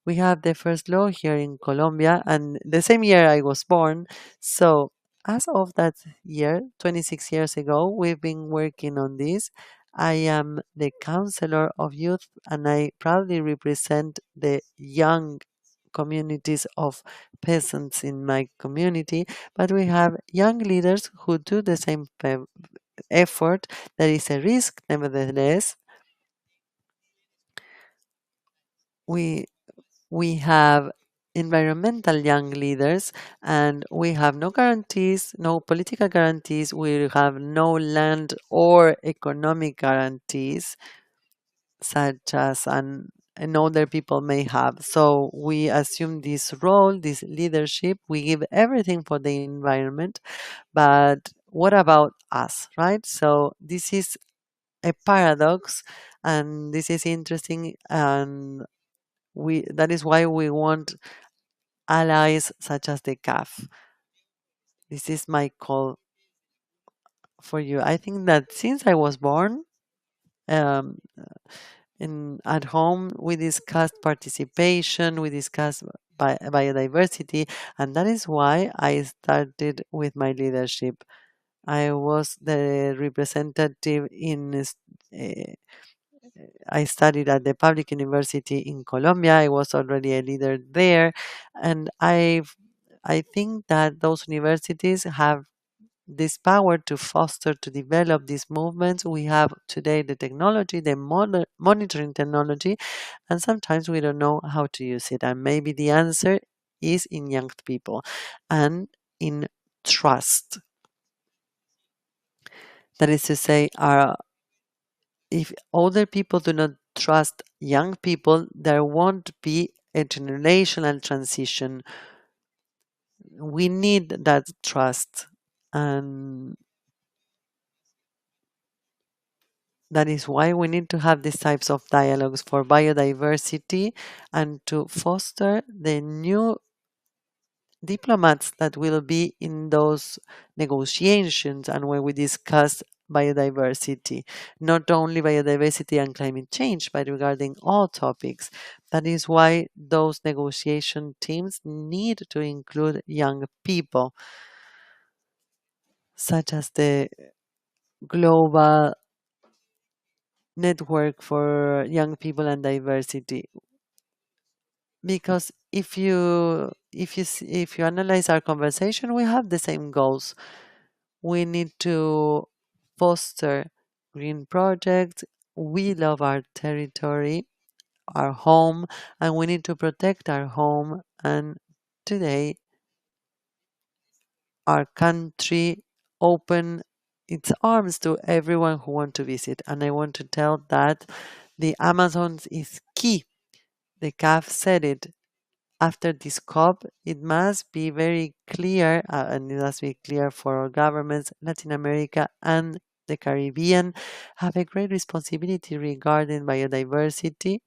We have the first law here in Colombia, and the same year I was born. So, as of that year, 26 years ago, we've been working on this. I am the counselor of youth, and I proudly represent the young communities of peasants in my community, but we have young leaders who do the same effort. There is a risk, nevertheless. We we have environmental young leaders, and we have no guarantees, no political guarantees, we have no land or economic guarantees such as and other people may have. So we assume this role, this leadership, we give everything for the environment, but what about us, right? So this is a paradox, and this is interesting, and we that is why we want allies such as the CAF. This is my call for you. I think that since I was born, um, at home, we discussed participation, we discussed biodiversity, and that is why I started with my leadership. I was the representative uh, I studied at the public university in Colombia. I was already a leader there, and I think that those universities have this power to foster, to develop these movements. We have today the technology, the monitoring technology, and sometimes we don't know how to use it. And maybe the answer is in young people and in trust. That is to say, if older people do not trust young people, there won't be a generational transition. We need that trust. And that is why we need to have these types of dialogues for biodiversity and to foster the new diplomats that will be in those negotiations and when we discuss biodiversity, not only biodiversity and climate change, but regarding all topics. That is why those negotiation teams need to include young people, such as the global network for young people and diversity. Because if you analyze our conversation, we have the same goals. We need to foster green projects. We love our territory, our home, and we need to protect our home. And today, our country open its arms to everyone who want to visit. And I want to tell that the Amazon is key. The CAF said it. After this COP, it must be very clear, and it must be clear for our governments, Latin America and the Caribbean have a great responsibility regarding biodiversity.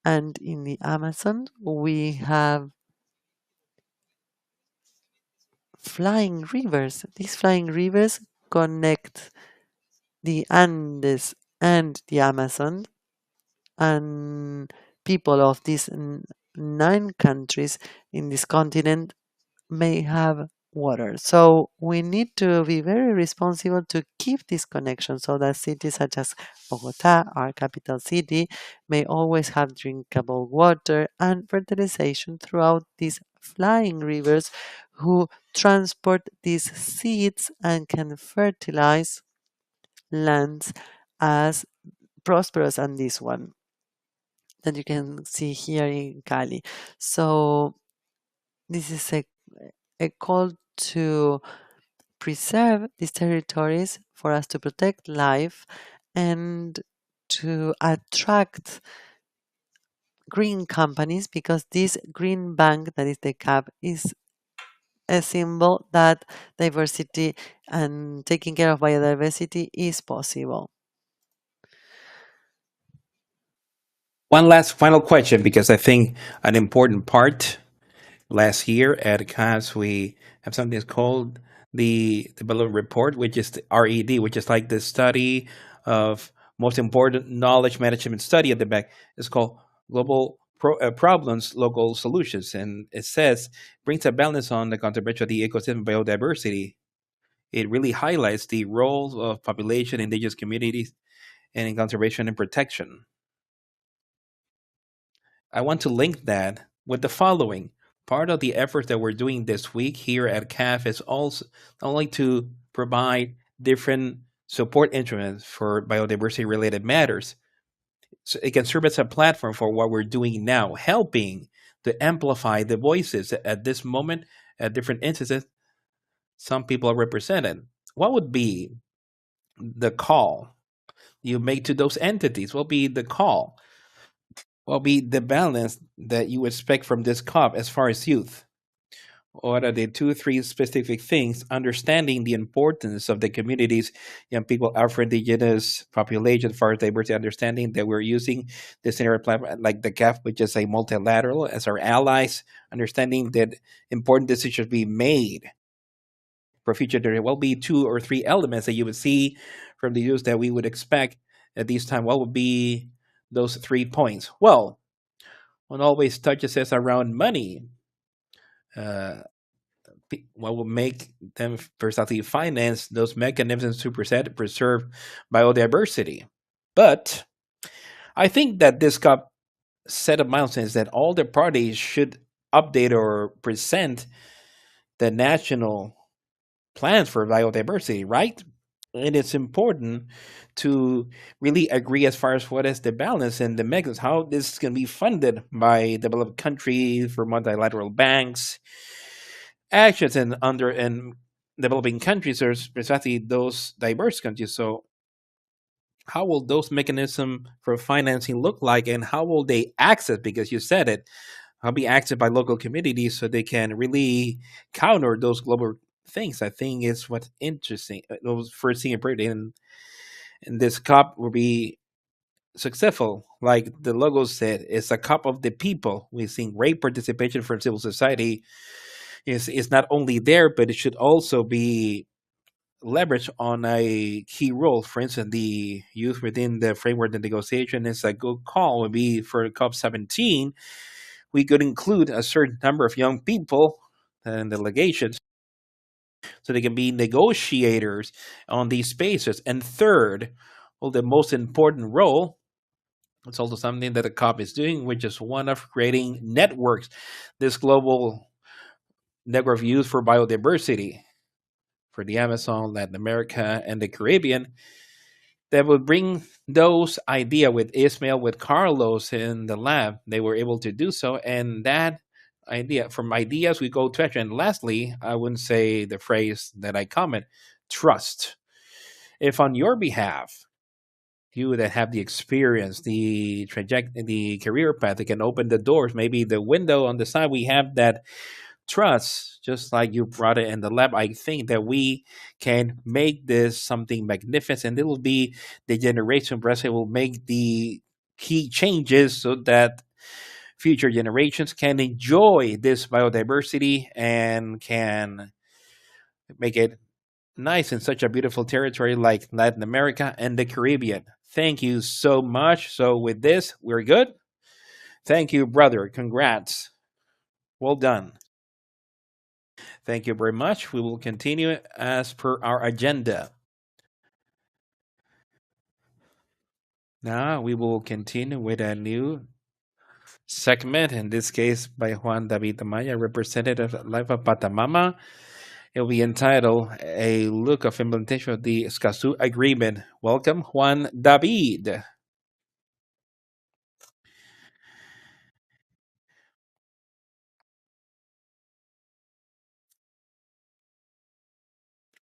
And in the Amazon, we have flying rivers. These flying rivers connect the Andes and the Amazon, and people of these 9 countries in this continent may have water. So we need to be very responsible to keep this connection so that cities such as Bogota, our capital city, may always have drinkable water and fertilization throughout these flying rivers who transport these seeds and can fertilize lands as prosperous as this one that you can see here in Cali. So this is a call to preserve these territories for us to protect life and to attract green companies because this green bank that is the CAP is a symbol that diversity and taking care of biodiversity is possible. One last final question, because I think an important part last year at CAS, we have something that's called the Development Report, which is the RED, which is like the study of most important knowledge management study at the back. It's called Global Problems, Local Solutions. And it says, brings a balance on the conservation of the ecosystem biodiversity. It really highlights the role of population, indigenous communities, and in conservation and protection. I want to link that. with the following. Part of the effort that we're doing this week here at CAF is also not only to provide different support instruments for biodiversity related matters, so it can serve as a platform for what we're doing now, helping to amplify the voices at this moment at different instances some people are represented. What would be the call you make to those entities? What will be the call? What will be the balance that you expect from this COP as far as youth? What are the two, three specific things? Understanding the importance of the communities, young people, Afro-Indigenous population, as far as diversity, understanding that we're using the scenario platform like the CAF, which is a multilateral, as our allies, understanding that important decisions be made for future. There will be two or three elements that you would see from the use that we would expect at this time. What would be those 3 points? Well, one always touches us around money. Uh, what will make them precisely finance those mechanisms to preserve biodiversity? But I think that this got set of milestones that all the parties should update or present the national plans for biodiversity, right? And it's important to really agree as far as what is the balance and the mechanism, how this is going to be funded by developed countries for multilateral banks, actions and under and developing countries or precisely those diverse countries. So how will those mechanisms for financing look like and how will they access, because you said it, how be accessed by local communities so they can really counter those global things? I think is what's interesting. Those first thing important in this COP will be successful. Like the logo said, it's a COP of the people. We've seen great participation from civil society. Is not only there, but it should also be leveraged on a key role. For instance, the youth within the framework of negotiation is a good call would be for COP17. We could include a certain number of young people and delegations so they can be negotiators on these spaces. And third, well, the most important role, it's also something that the COP is doing, which is one of creating networks, this global network of youth for biodiversity for the Amazon, Latin America, and the Caribbean that would bring those idea with Ismail, with Carlos in the lab. They were able to do so, and that idea from ideas we go to action. And lastly, I wouldn't say the phrase that I comment, trust. If on your behalf, you that have the experience, the trajectory, the career path that can open the doors, maybe the window on the side, we have that trust, just like you brought it in the lab. I think that we can make this something magnificent. It will be the generation president will make the key changes so that future generations can enjoy this biodiversity and can make it nice in such a beautiful territory like Latin America and the Caribbean. Thank you so much. So with this, we're good. Thank you, brother. Congrats. Well done. Thank you very much. We will continue as per our agenda. Now we will continue with a new segment, in this case by Juan David Amaya, representative of Life of Patamama. It will be entitled A Look of Implementation of the Escazú Agreement. Welcome, Juan David.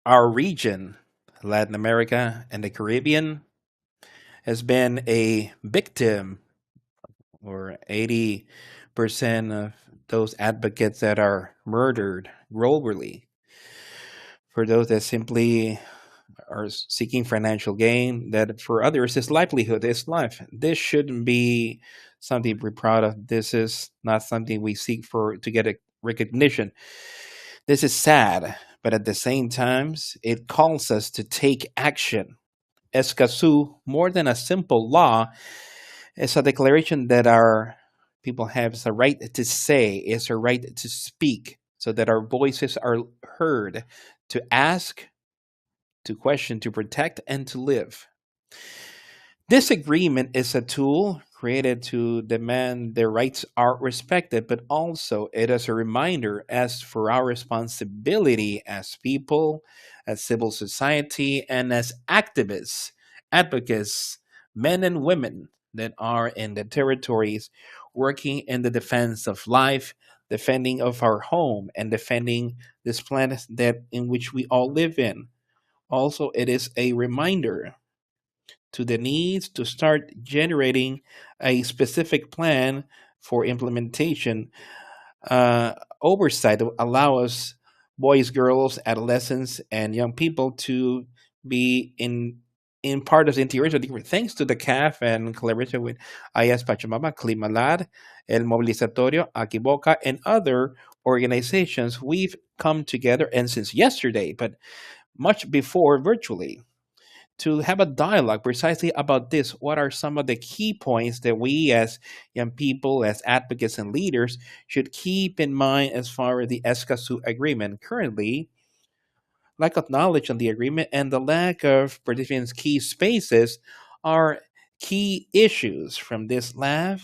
Our region, Latin America and the Caribbean, has been a victim, or 80% of those advocates that are murdered globally, for those that simply are seeking financial gain, that for others is livelihood, is life. This shouldn't be something we're proud of. This is not something we seek for to get a recognition. This is sad, but at the same time, it calls us to take action. Escazú, more than a simple law, is a declaration that our people have a right to say, is a right to speak, so that our voices are heard, to ask, to question, to protect, and to live. This agreement is a tool created to demand their rights are respected, but also it is a reminder as for our responsibility as people, as civil society, and as activists, advocates, men and women that are in the territories working in the defense of life, defending of our home, and defending this planet that in which we all live in. Also, it is a reminder to the needs to start generating a specific plan for implementation, uh, oversight that will allow us, boys, girls, adolescents, and young people to be in part of the integration. Thanks to the CAF and collaboration with IS Pachamama, Climalad, El Movilizatorio, Akiboca, and other organizations, we've come together, and since yesterday, but much before virtually, to have a dialogue precisely about this. What are some of the key points that we, as young people, as advocates and leaders, should keep in mind as far as the Escazú agreement? Currently, lack of knowledge on the agreement and the lack of participants' key spaces are key issues from this lab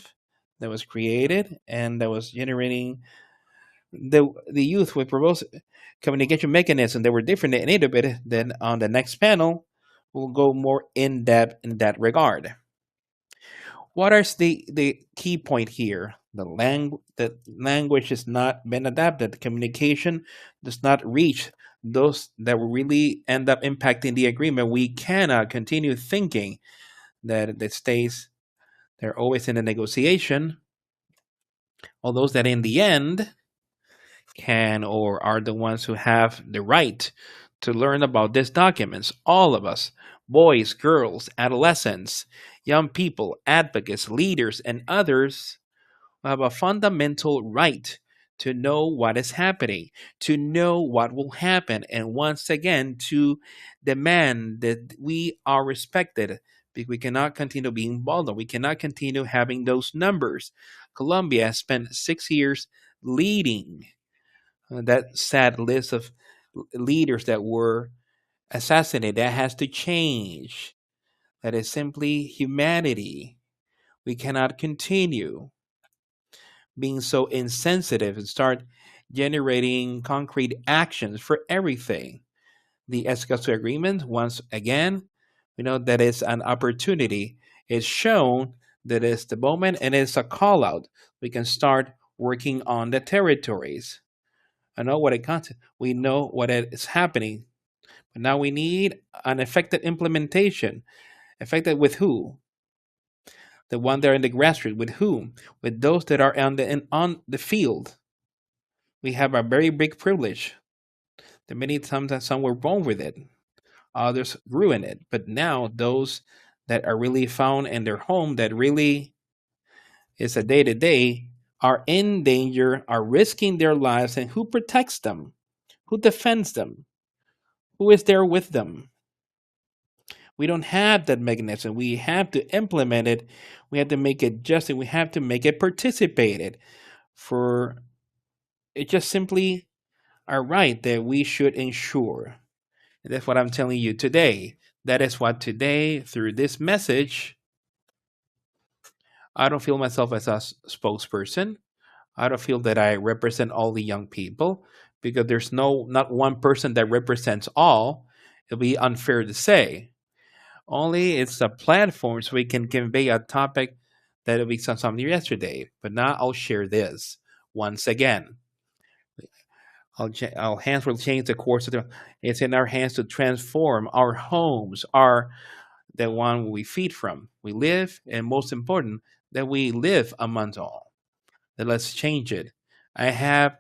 that was created and that was generating the youth with proposed communication mechanism that were different in a bit. Then on the next panel, we'll go more in depth in that regard. What is the key point here? The language has not been adapted. The communication does not reach those that will really end up impacting the agreement. We cannot continue thinking that the states they're always in a negotiation, all those that in the end can or are the ones who have the right to learn about these documents. All of us, boys, girls, adolescents, young people, advocates, leaders, and others, have a fundamental right to know what is happening, to know what will happen, and once again, to demand that we are respected. Because we cannot continue being bothered. We cannot continue having those numbers. Colombia has spent 6 years leading that sad list of leaders that were assassinated. That has to change. That is simply humanity. We cannot continue being so insensitive and start generating concrete actions for everything. The Escazú Agreement, once again, we know that it's an opportunity. It's shown that it's the moment and it's a call out. We can start working on the territories. I know what it counts. We know what is happening, but now we need an effective implementation. Effective with who? The one that are in the grassroots. With whom? With those that are on the field. We have a very big privilege. That many times that some were born with it, others grew in it. But now those that are really found in their home, that really is a day to day, are in danger, are risking their lives, and who protects them? Who defends them? Who is there with them? We don't have that mechanism. We have to implement it. We have to make it just, and we have to make it participated. For it just simply are right that we should ensure. And that's what I'm telling you today. That is what today, through this message, I don't feel myself as a spokesperson. I don't feel that I represent all the young people because there's not one person that represents all. It'll be unfair to say. Only it's a platform so we can convey a topic that we saw something yesterday. But now I'll share this once again. Our hands will change the course of the. It's in our hands to transform our homes, the one we feed from. We live, and most important, that we live amongst all. Then let's change it. I have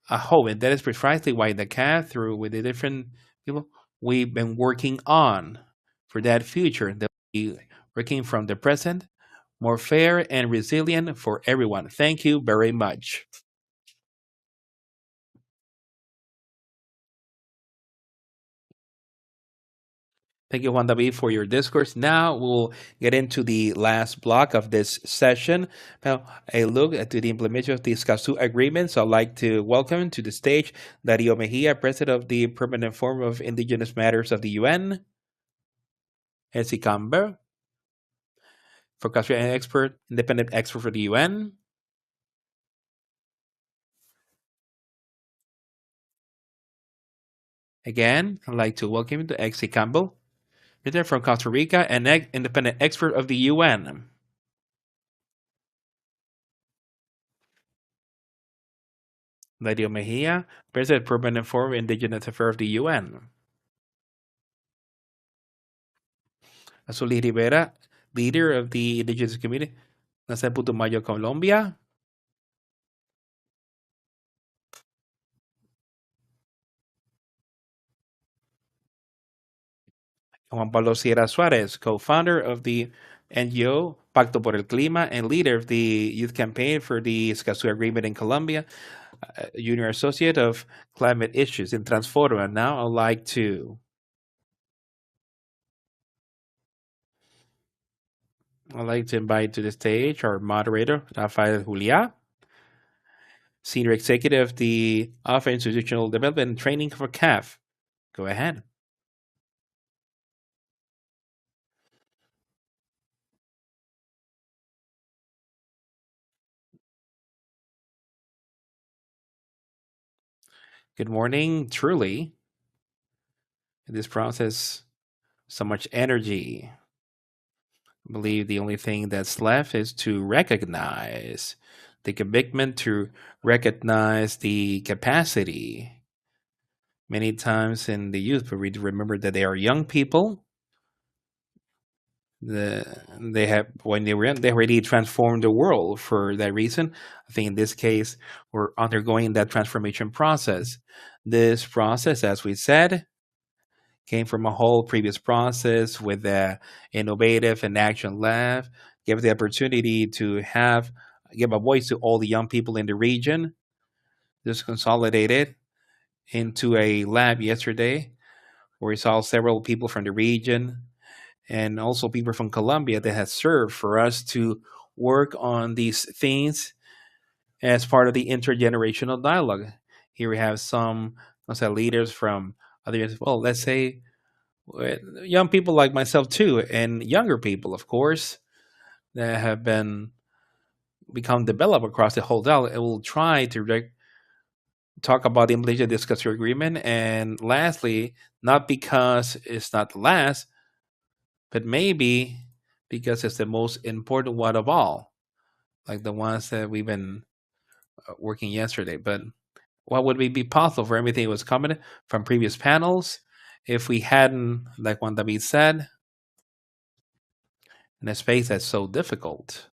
a hope, and that is precisely why the CAF, through with the different people, we've been working on for that future that we working from the present, more fair and resilient for everyone. Thank you very much. Thank you, Juan David, for your discourse. Now we'll get into the last block of this session. Now, a look at the implementation of the Escazú Agreement. So I'd like to welcome to the stage Dario Mejia, President of the Permanent Forum of Indigenous Matters of the UN. Elsie Camber, forecast expert, independent expert for the UN. Again, I'd like to welcome you to Elsie Campbell, written from Costa Rica and independent expert of the UN. Lydia Mejia, President Permanent Forum Indigenous Affairs of the UN. Azuli Rivera, leader of the indigenous community, nasa Putumayo, Colombia. Juan Pablo Sierra Suarez, co-founder of the NGO Pacto por el Clima and leader of the youth campaign for the Escazú Agreement in Colombia, junior associate of climate issues in Transforma. Now I'd like to invite to the stage our moderator, Rafael Julia, senior executive of the Office of Institutional Development and Training for CAF. Go ahead. Good morning. Truly, in this process, so much energy. I believe the only thing that's left is to recognize the commitment, to recognize the capacity. Many times in the youth, but we remember that they are young people. They have when they were young, they already transformed the world. For that reason, I think in this case, we're undergoing that transformation process. This process, as we said, came from a whole previous process with the innovative and action lab, gave the opportunity to give a voice to all the young people in the region. This consolidated into a lab yesterday where we saw several people from the region and also people from Colombia that have served for us to work on these things as part of the intergenerational dialogue. Here we have some leaders from other, well, let's say young people like myself too, and younger people, of course, that have been become developed across the whole dialogue. It will try to talk about the implementation discuss your agreement, and lastly, not because it's not the last, but maybe because it's the most important one of all, like the ones that we've been working yesterday. But what would be possible for everything that was coming from previous panels if we hadn't, like Juan David said, in a space that's so difficult,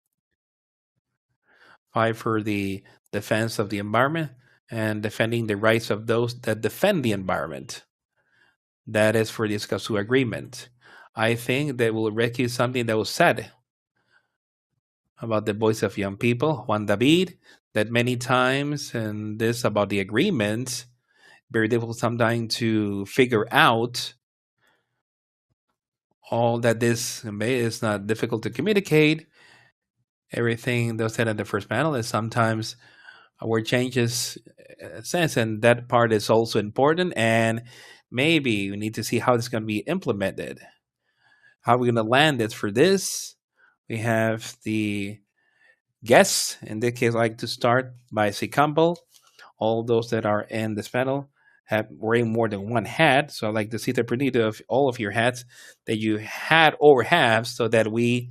fight for the defense of the environment and defending the rights of those that defend the environment. That is for the Escazú Agreement. I think they will recognize something that was said about the voice of young people, Juan David, that many times, and this about the agreements, very difficult sometimes to figure out all that this is not difficult to communicate. Everything that was said in the first panel is sometimes where changes sense, and that part is also important. And maybe we need to see how it's going to be implemented. How are we going to land it for this? We have the guests. In this case, I'd like to start by C. Campbell. All those that are in this panel have wearing more than one hat. So I'd like to see the opportunity of all of your hats that you had or have so that we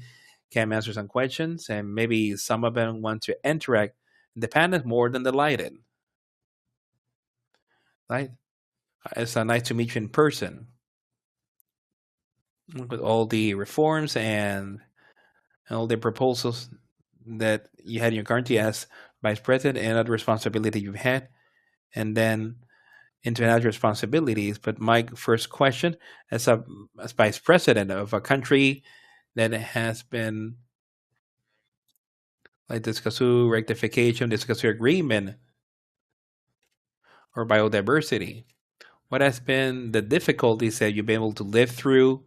can answer some questions. And maybe some of them want to interact in the panel more than delighted. Right? It's nice to meet you in person with all the reforms and all the proposals that you had in your country as vice president and other responsibility you've had, and then international responsibilities. But my first question, as vice president of a country that has been like the Escazú rectification, the Escazú agreement, or biodiversity, what has been the difficulties that you've been able to live through?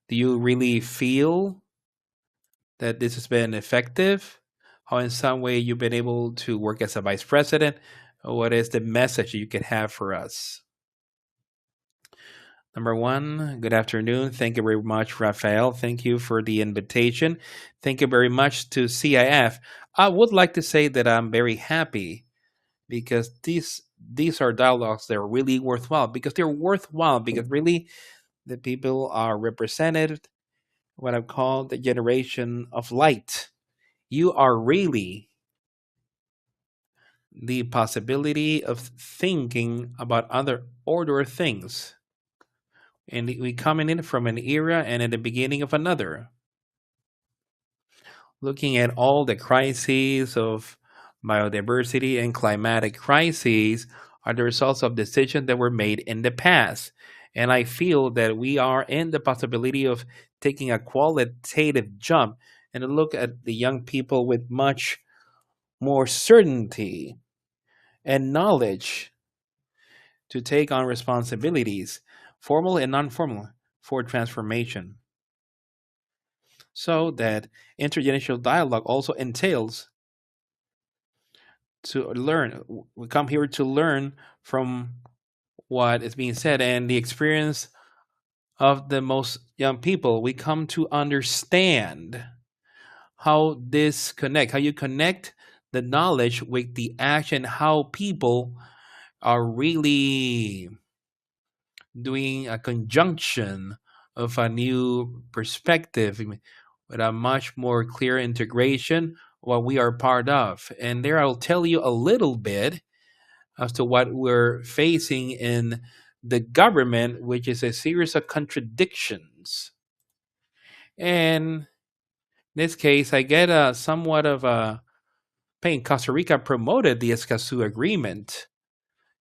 Do you really feel that this has been effective? How in some way you've been able to work as a vice president? What is the message you can have for us? Number one, good afternoon. Thank you very much, Rafael. Thank you for the invitation. Thank you very much to CIF. I would like to say that I'm very happy because these are dialogues that are really worthwhile, because they're worthwhile because really the people are represented, what I call the generation of light. You are really the possibility of thinking about other order things. And we coming in from an era and at the beginning of another, looking at all the crises of biodiversity and climatic crises are the results of decisions that were made in the past. And I feel that we are in the possibility of taking a qualitative jump and look at the young people with much more certainty and knowledge to take on responsibilities, formal and non formal, for transformation. So that intergenerational dialogue also entails to learn. We come here to learn from what is being said and the experience of the most young people. We come to understand how this connect, how you connect the knowledge with the action, how people are really doing a conjunction of a new perspective with a much more clear integration what we are part of. And there I'll tell you a little bit as to what we're facing in the government, which is a series of contradictions. And in this case, I get a somewhat of a pain. Costa Rica promoted the Escazú agreement.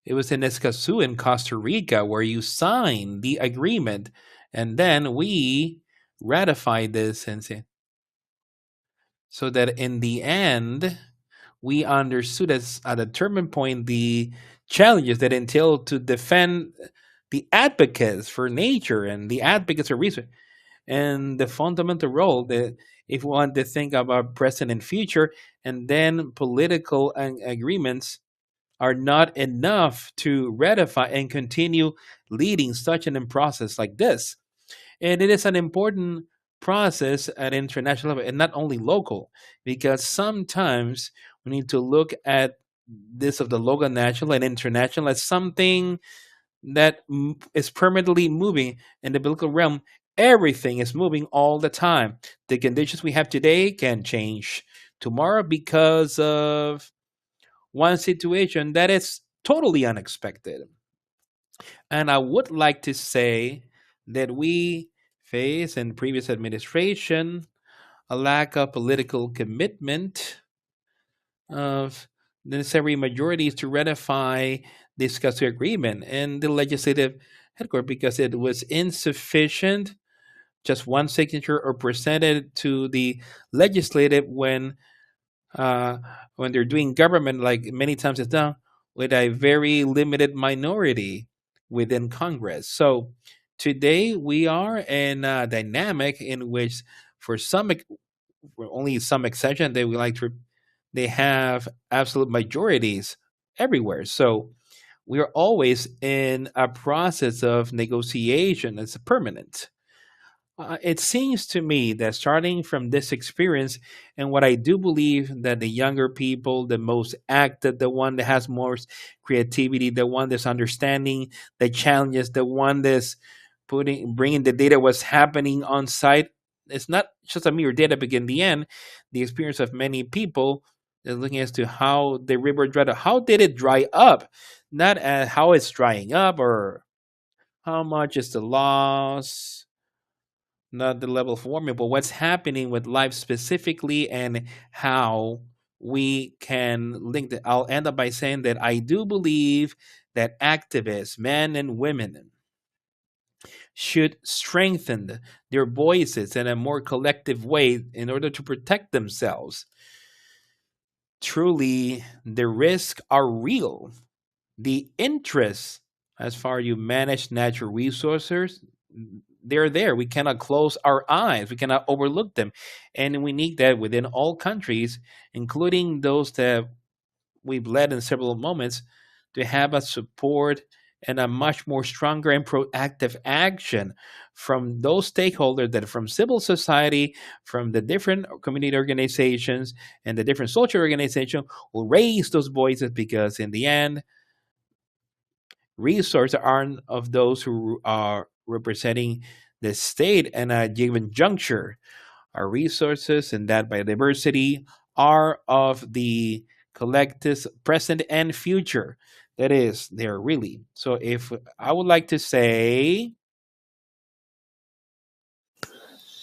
It was in Escazú in Costa Rica where you signed the agreement, and then we ratified this and say, so that in the end we understood as at a determined point the challenges that entail to defend the advocates for nature and the advocates for research and the fundamental role that if we want to think about present and future, and then political agreements are not enough to ratify and continue leading such an process like this. And it is an important process at international level and not only local, because sometimes we need to look at this of the local, national, and international as something that is permanently moving in the biblical realm. Everything is moving all the time. The conditions we have today can change tomorrow because of one situation that is totally unexpected. And I would like to say that we face in previous administration a lack of political commitment of the necessary majorities to ratify this Castle agreement in the legislative headquarters because it was insufficient. Just one signature or presented to the legislative uh, when they're doing government, like many times it's done with a very limited minority within Congress. So today we are in a dynamic in which, for some, for only some exception, they would like to, they have absolute majorities everywhere. So we are always in a process of negotiation. It's permanent. It seems to me that starting from this experience, and what I do believe that the younger people, the most active, the one that has more creativity, the one that's understanding the challenges, the one that's bringing the data, what's happening on site. It's not just a mere data, but in the end, the experience of many people is looking as to how the river dried up. How did it dry up? Not how it's drying up or how much is the loss, not the level of warming, but what's happening with life specifically and how we can link that. I'll end up by saying that I do believe that activists, men and women, should strengthen their voices in a more collective way in order to protect themselves. Truly, the risks are real. The interests, as far as you manage natural resources, they're there. We cannot close our eyes. We cannot overlook them. And we need that within all countries, including those that we've led in several moments, to have a support and a much more stronger and proactive action from those stakeholders, that from civil society, from the different community organizations and the different social organizations, will raise those voices, because in the end, resources aren't of those who are representing the state in a given juncture. Our resources and that biodiversity are of the collective present and future. That is, they're really. So if I would like to say,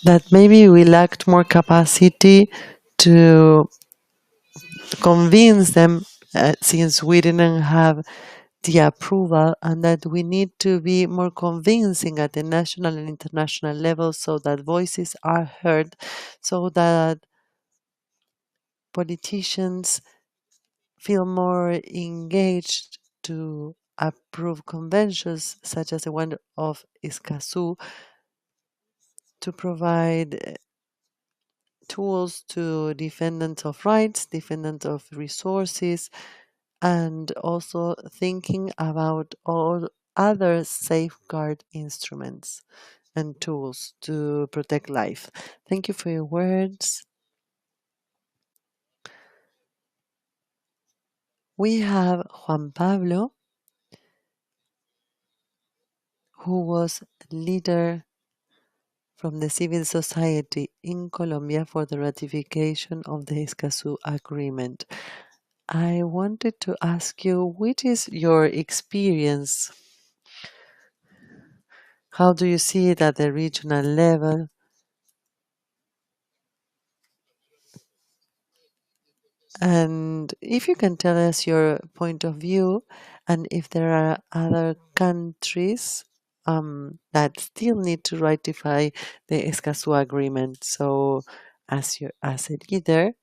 That maybe we lacked more capacity to convince them, since we didn't have the approval, and that we need to be more convincing at the national and international level so that voices are heard, so that politicians feel more engaged to approve conventions such as the one of Escazú, to provide tools to defendants of rights, defendants of resources, and also thinking about all other safeguard instruments and tools to protect life. Thank you for your words. We have Juan Pablo, who was leader from the civil society in Colombia for the ratification of the Escazú Agreement. I wanted to ask you, which is your experience? How do you see it at the regional level? And if you can tell us your point of view, and if there are other countries that still need to ratify the Escazú Agreement. So, as a leader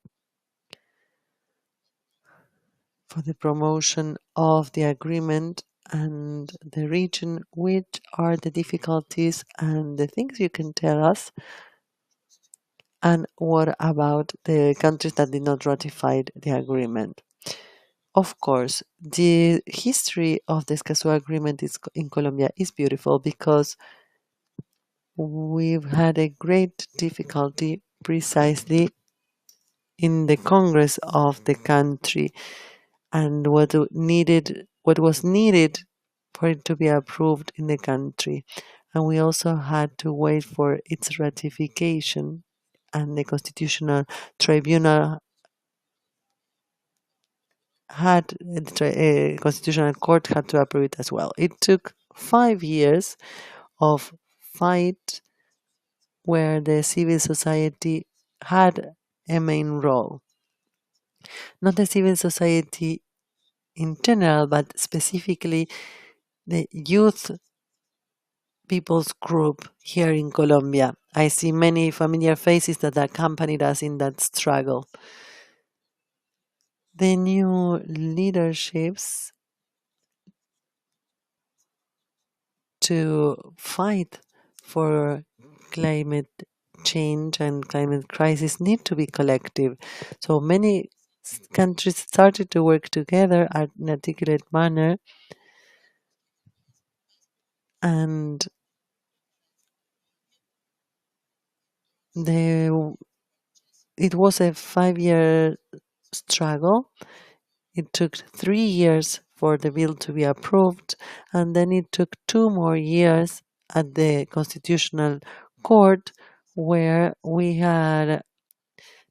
for the promotion of the agreement and the region, which are the difficulties and the things you can tell us? And what about the countries that did not ratify the agreement? Of course, the history of the Escazú Agreement in Colombia is beautiful because we've had a great difficulty precisely in the Congress of the country, and what was needed for it to be approved in the country. And we also had to wait for its ratification, and the Constitutional Tribunal the Constitutional Court had to approve it as well. It took 5 years of fight where the civil society had a main role. Not the civil society in general, but specifically the youth people's group here in Colombia. I see many familiar faces that accompanied us in that struggle. The new leaderships to fight for climate change and climate crisis need to be collective. So many countries started to work together at an articulate manner, and the, it was a 5 year struggle. It took 3 years for the bill to be approved, and then it took 2 more years at the Constitutional Court, where we had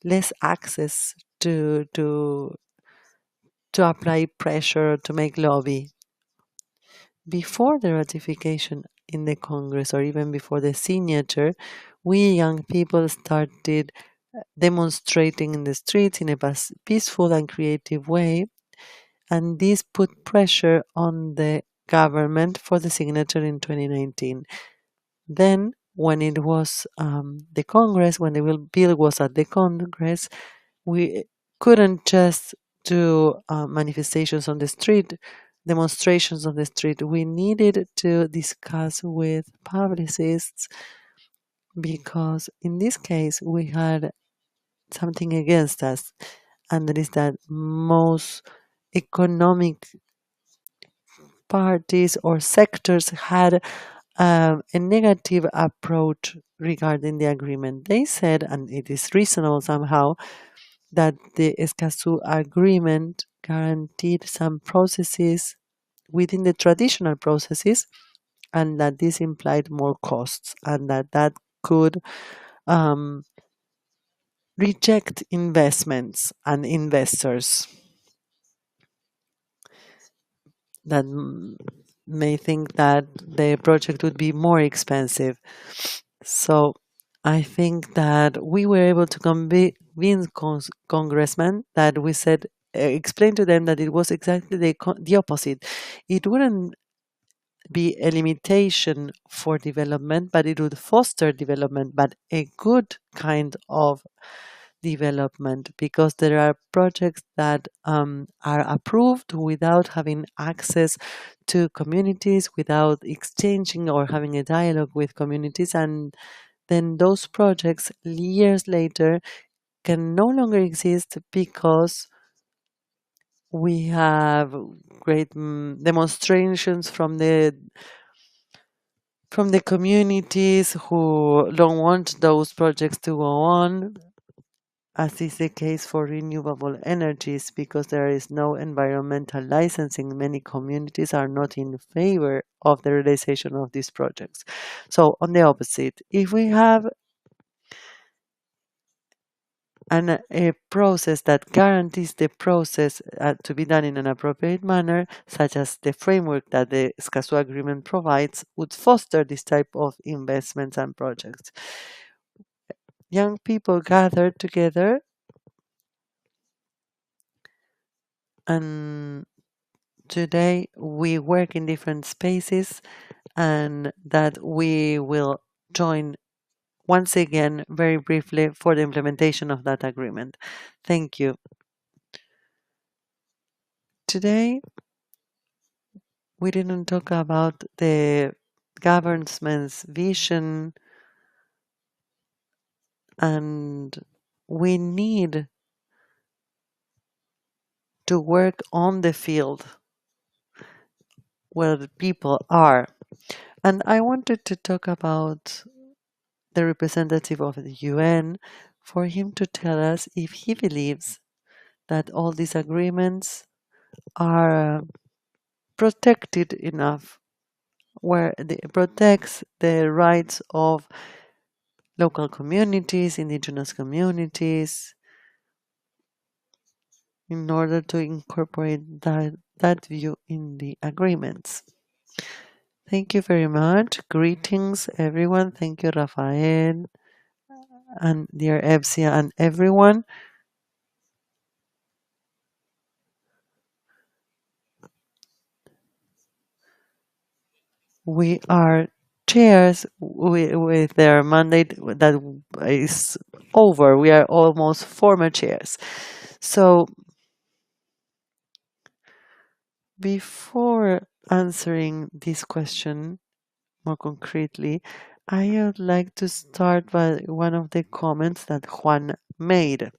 less access to apply pressure to make lobby. Before the ratification in the Congress, or even before the signature, we young people started demonstrating in the streets in a peaceful and creative way, and this put pressure on the government for the signature in 2019. Then, when it was the Congress, when the bill was at the Congress, we couldn't just do manifestations on the street, demonstrations on the street. We needed to discuss with publicists, because in this case we had something against us, and that is that most economic parties or sectors had a negative approach regarding the agreement. They said, and it is reasonable somehow, that the Escazú agreement guaranteed some processes within the traditional processes, and that this implied more costs, and that could um, reject investments and investors that may think that the project would be more expensive. So I think that we were able to convince congressmen that we said, explain to them that it was exactly the opposite. It wouldn't be a limitation for development, but it would foster development, but a good kind of development, because there are projects that are approved without having access to communities, without exchanging or having a dialogue with communities, and then those projects years later can no longer exist because we have great demonstrations from the communities who don't want those projects to go on, as is the case for renewable energies, because there is no environmental licensing. Many communities are not in favor of the realization of these projects. So, on the opposite, if we have a process that guarantees the process to be done in an appropriate manner, such as the framework that the Escazú Agreement provides, would foster this type of investments and projects. Young people gathered together, and today we work in different spaces, and that we will join once again very briefly for the implementation of that agreement. Thank you. Today we didn't talk about the government's vision, and we need to work on the field where the people are. And I wanted to talk about the representative of the UN, for him to tell us if he believes that all these agreements are protected enough, where it protects the rights of local communities, indigenous communities, in order to incorporate that view in the agreements. Thank you very much. Greetings, everyone. Thank you, Rafael, and dear Evsia, and everyone. We are chairs with their mandate that is over. We are almost former chairs. So before answering this question more concretely, I would like to start by one of the comments that Juan made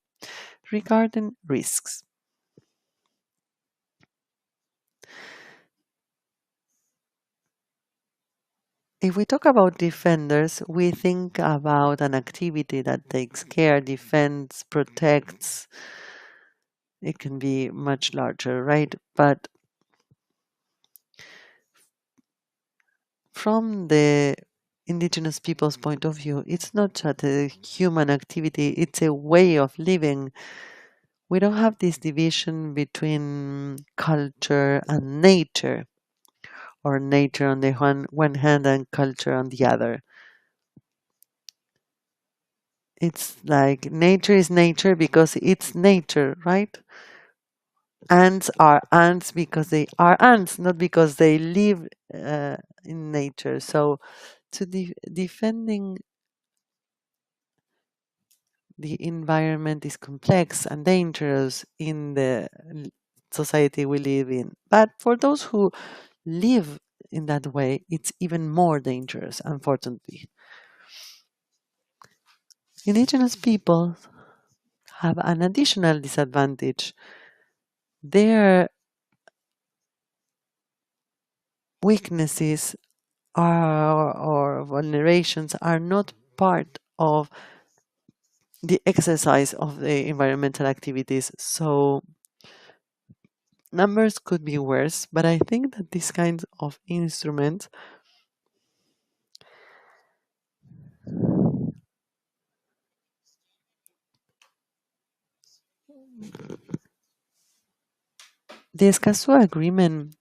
regarding risks. If we talk about defenders, we think about an activity that takes care, defends, protects. It can be much larger, right? But from the indigenous people's point of view, it's not just a human activity, it's a way of living. We don't have this division between culture and nature, or nature on the one hand and culture on the other. It's like nature is nature because it's nature, right? Ants are ants because they are ants, not because they live in nature. So, to defending the environment is complex and dangerous in the society we live in. But for those who live in that way, it's even more dangerous, unfortunately. Indigenous people have an additional disadvantage. Their weaknesses are, or vulnerations are not part of the exercise of the environmental activities. So numbers could be worse, but I think that these kinds of instruments, the Escazú Agreement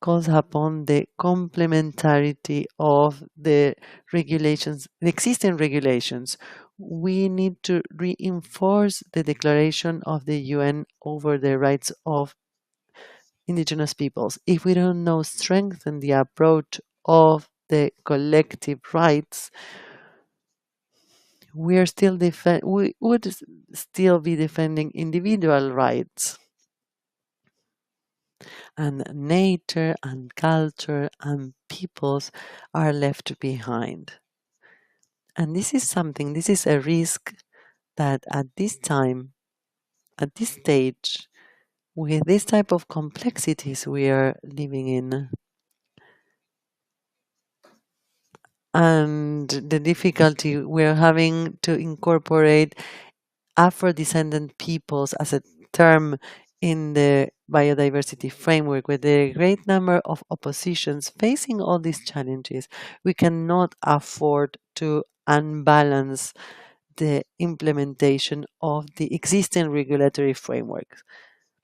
calls upon the complementarity of the regulations, the existing regulations. We need to reinforce the declaration of the UN over the rights of indigenous peoples. If we don't now strengthen the approach of the collective rights, we would still be defending individual rights, and nature and culture and peoples are left behind. And this is a risk that at this time, at this stage, with this type of complexities we are living in, and the difficulty we're having to incorporate Afro-descendant peoples as a term in the biodiversity framework, with a great number of oppositions facing all these challenges, we cannot afford to unbalance the implementation of the existing regulatory framework.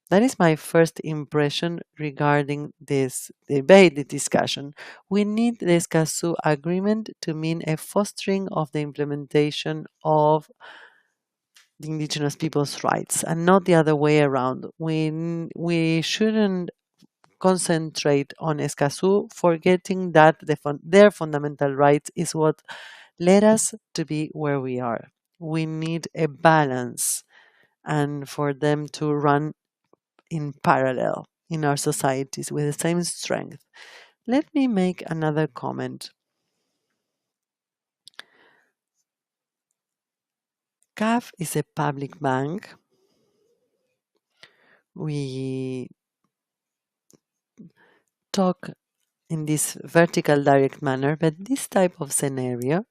That is my first impression regarding this debate, the discussion. We need the Escazú Agreement to mean a fostering of the implementation of the indigenous people's rights and not the other way around. We shouldn't concentrate on Escazú, forgetting that their fundamental rights is what led us to be where we are. We need a balance and for them to run in parallel in our societies with the same strength. Let me make another comment. CAF is a public bank. We talk in this vertical direct manner, but this type of scenario,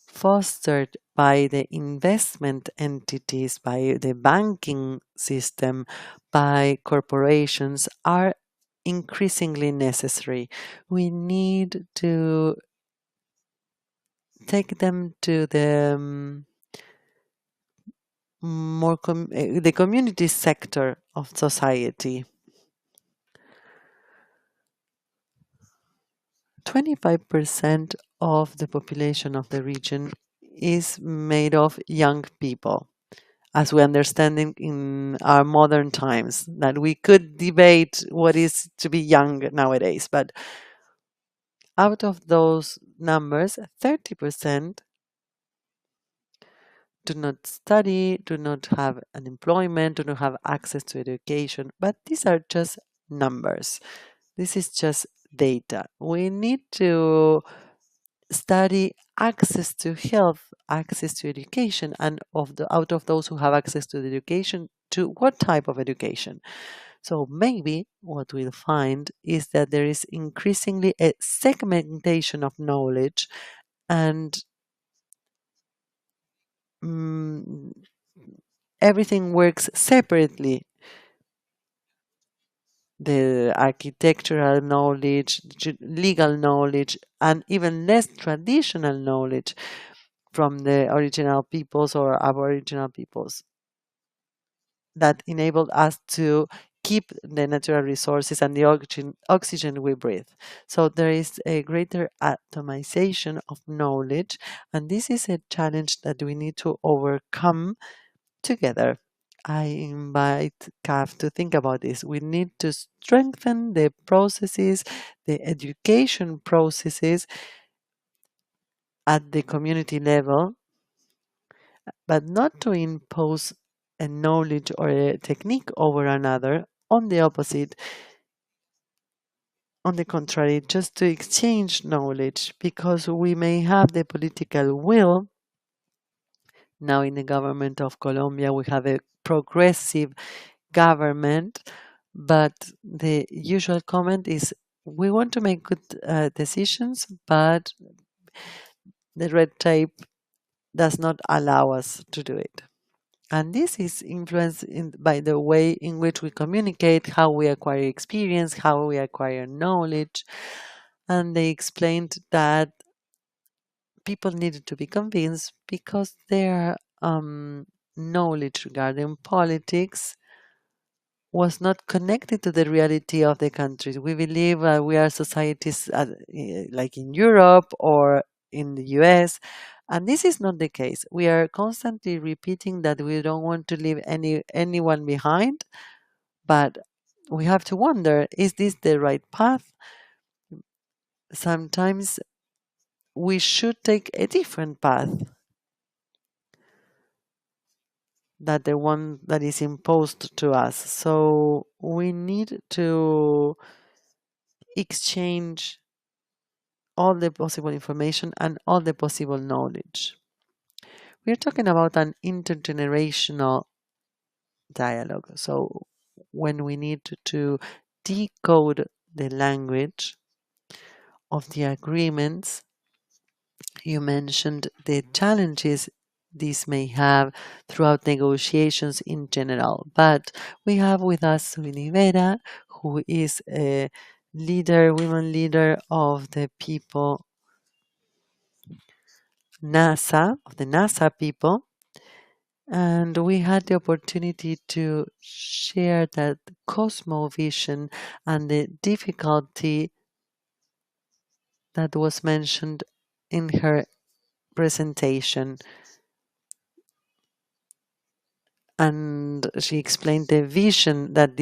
fostered by the investment entities, by the banking system, by corporations, are increasingly necessary. We need to take them to the the community sector of society. 25% of the population of the region is made of young people, as we understand in our modern times, that we could debate what is to be young nowadays. But out of those numbers, 30% do not study, do not have an employment, do not have access to education. But these are just numbers. This is just data. We need to study access to health, access to education, and out of those who have access to the education, to what type of education. So maybe what we'll find is that there is increasingly a segmentation of knowledge, and mm, everything works separately. The architectural knowledge, legal knowledge, and even less traditional knowledge from the original peoples or aboriginal peoples that enabled us to keep the natural resources and the oxygen we breathe. So there is a greater atomization of knowledge, and this is a challenge that we need to overcome together. I invite CAF to think about this. We need to strengthen the processes, the education processes at the community level, but not to impose a knowledge or a technique over another. On the opposite, on the contrary, just to exchange knowledge, because we may have the political will. Now, in the government of Colombia, we have a progressive government, But the usual comment is we want to make good decisions, but the red tape does not allow us to do it. And this is influenced by the way in which we communicate, how we acquire experience, how we acquire knowledge. And they explained that people needed to be convinced because their knowledge regarding politics was not connected to the reality of the countries. We believe we are societies like in Europe or in the US, and this is not the case. We are constantly repeating that we don't want to leave anyone behind, but we have to wonder, is this the right path? Sometimes we should take a different path than the one that is imposed to us. So we need to exchange all the possible information and all the possible knowledge. We're talking about an intergenerational dialogue. So when we need to decode the language of the agreements, you mentioned the challenges this may have throughout negotiations in general. But we have with us Rivera, who is a leader, women leader of the people NASA, of the NASA people. And we had the opportunity to share that cosmovision and the difficulty that was mentioned in her presentation. And she explained the vision that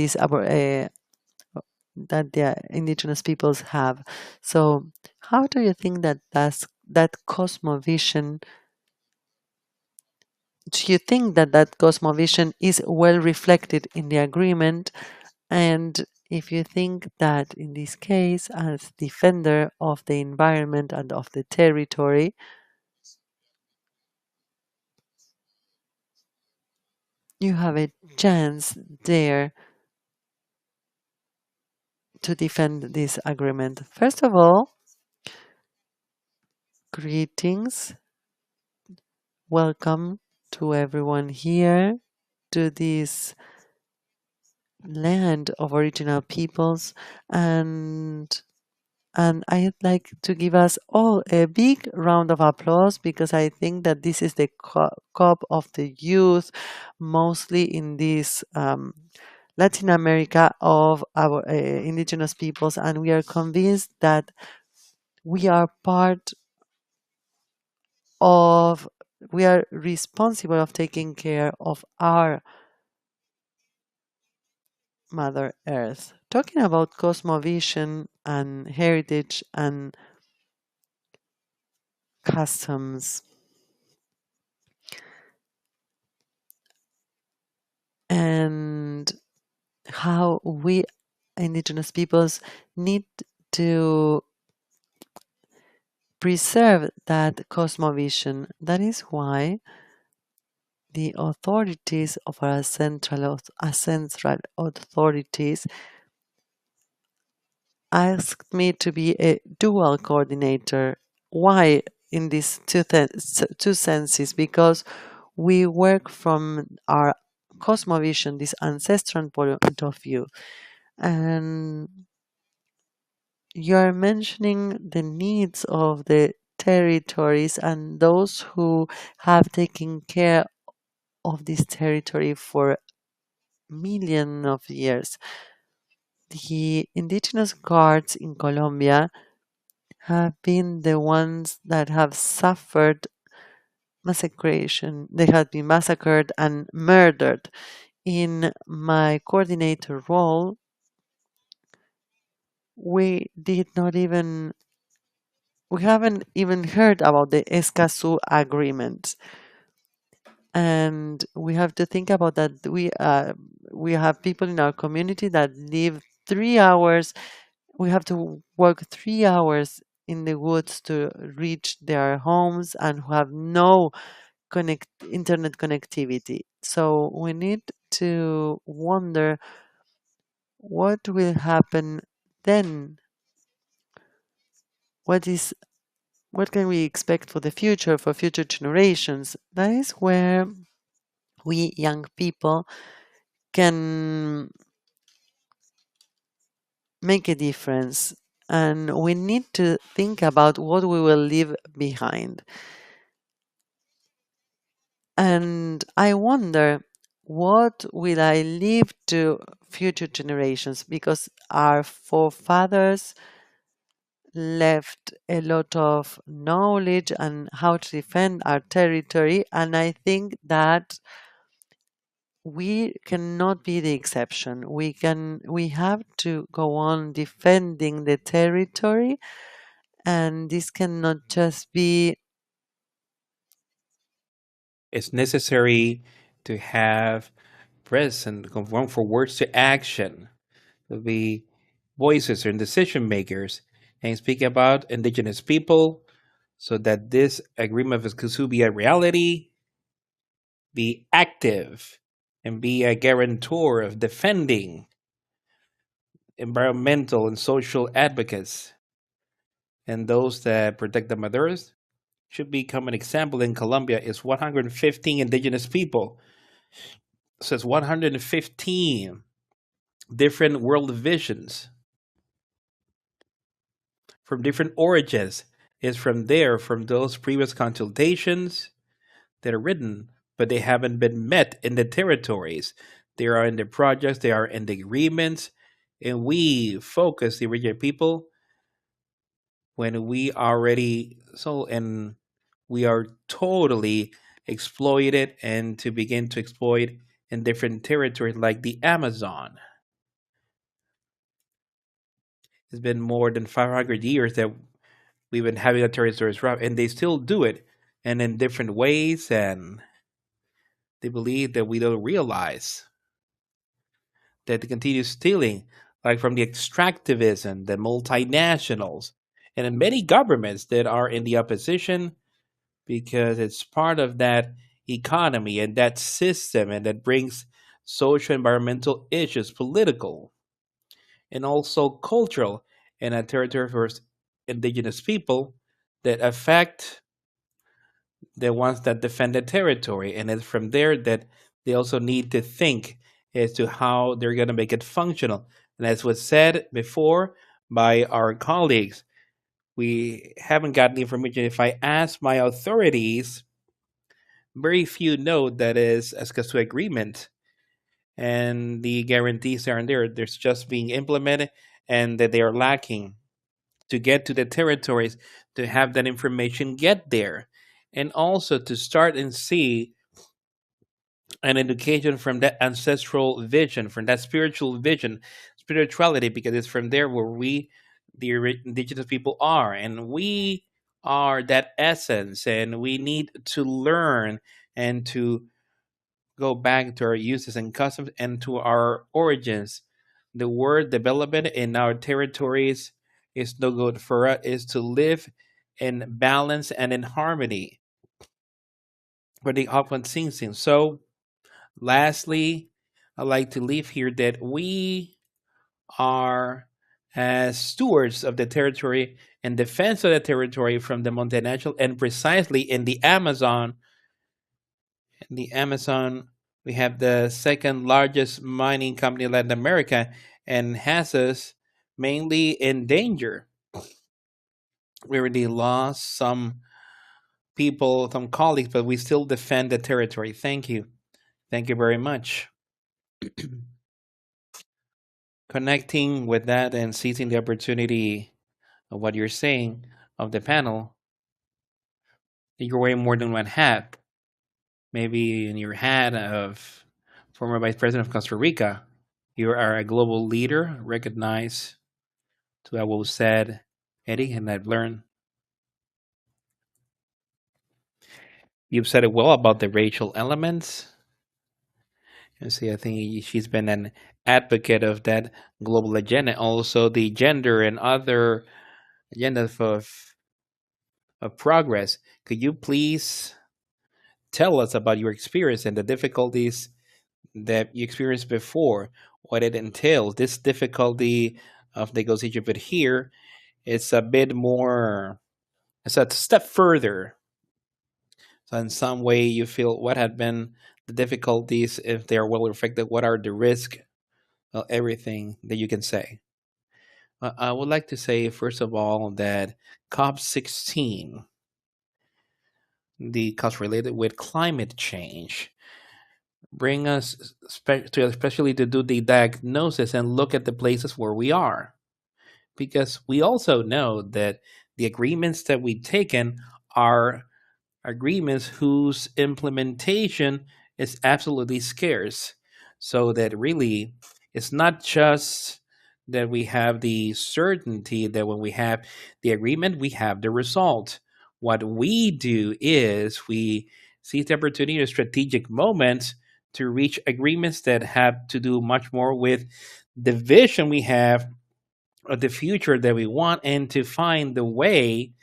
that the indigenous peoples have. So, how do you think that that cosmovision? Do you think that that cosmovision is well reflected in the agreement? And if you think that in this case, as defender of the environment and of the territory, you have a chance there to defend this agreement. First of all, greetings, welcome to everyone here to this land of original peoples, and I'd like to give us all a big round of applause because I think that this is the COP of the youth, mostly in this Latin America of our indigenous peoples, and we are convinced that we are part of, we are responsible of taking care of our Mother Earth. Talking about cosmovision and heritage and customs and how we indigenous peoples need to preserve that cosmovision. That is why the authorities of our central authorities asked me to be a dual coordinator. Why in these two senses? Because we work from our cosmovision, this ancestral point of view. And you're mentioning the needs of the territories and those who have taken care of this territory for millions of years. The indigenous guards in Colombia have been the ones that have suffered massacration. They have been massacred and murdered. In my coordinator role, we did not even we haven't even heard about the Escazú agreement, and we have to think about that. We have people in our community that live 3 hours. We have to work 3 hours in the woods to reach their homes and who have no internet connectivity. So we need to wonder what will happen then? What is what can we expect for the future, for future generations? That is where we young people can make a difference. And we need to think about what we will leave behind. And I wonder, what will I leave to future generations? Because our forefathers left a lot of knowledge and how to defend our territory. And I think that we cannot be the exception. We have to go on defending the territory, and this cannot just be It's necessary to have press and conform for words to action, to be voices and decision makers, and speak about indigenous people so that this agreement could be a reality, be active, and be a guarantor of defending environmental and social advocates and those that protect the Mother Earth should become an example. In Colombia is 115 indigenous people. So it's 115 different world visions from different origins. Is from there, from those previous consultations that are written, but they haven't been met in the territories. They are in the projects, they are in the agreements, and we focus the original people when we already so and we are totally exploited and to begin to exploit in different territories like the Amazon. It's been more than 500 years that we've been having the territories rough, and they still do it, and in different ways, and they believe that we don't realize that they continue stealing, like from the extractivism, the multinationals, and in many governments that are in the opposition because it's part of that economy and that system and that brings social environmental issues, political and also cultural in a territory for indigenous people that affect the ones that defend the territory. And it's from there that they also need to think as to how they're going to make it functional. And as was said before by our colleagues, we haven't gotten the information. If I ask my authorities, very few know that is Escazú agreement and the guarantees aren't there. There's just being implemented and that they are lacking to get to the territories to have that information get there. And also to start and see an education from that ancestral vision, from that spiritual vision, spirituality, because it's from there where we, the indigenous people, are. And we are that essence, and we need to learn and to go back to our uses and customs and to our origins. The word development in our territories is no good for us, is to live in balance and in harmony for the often seen things. So, lastly, I'd like to leave here that we are as stewards of the territory and defense of the territory from the multinational and precisely in the Amazon, we have the second largest mining company in Latin America and has us mainly in danger. We already lost some people, some colleagues, but we still defend the territory. Thank you. Thank you very much. Connecting with that and seizing the opportunity of what you're saying of the panel, you're wearing more than one hat. Maybe in your hat of former Vice President of Costa Rica, you are a global leader, recognized to what was said, Eddie, and I've learned you've said it well about the racial elements. And see, I think she's been an advocate of that global agenda, also the gender and other agendas of progress. Could you please tell us about your experience and the difficulties that you experienced before, what it entails, this difficulty of negotiation. But here, it's a bit more, it's a step further. So, in some way, you feel what had been the difficulties, if they are well reflected, what are the risks, everything that you can say. I would like to say, first of all, that COP16, the cost related with climate change, bring us to especially to do the diagnosis and look at the places where we are, because we also know that the agreements that we've taken are agreements whose implementation is absolutely scarce. So that really, it's not just that we have the certainty that when we have the agreement, we have the result. What we do is we seize the opportunity of strategic moments to reach agreements that have to do much more with the vision we have of the future that we want, and to find the way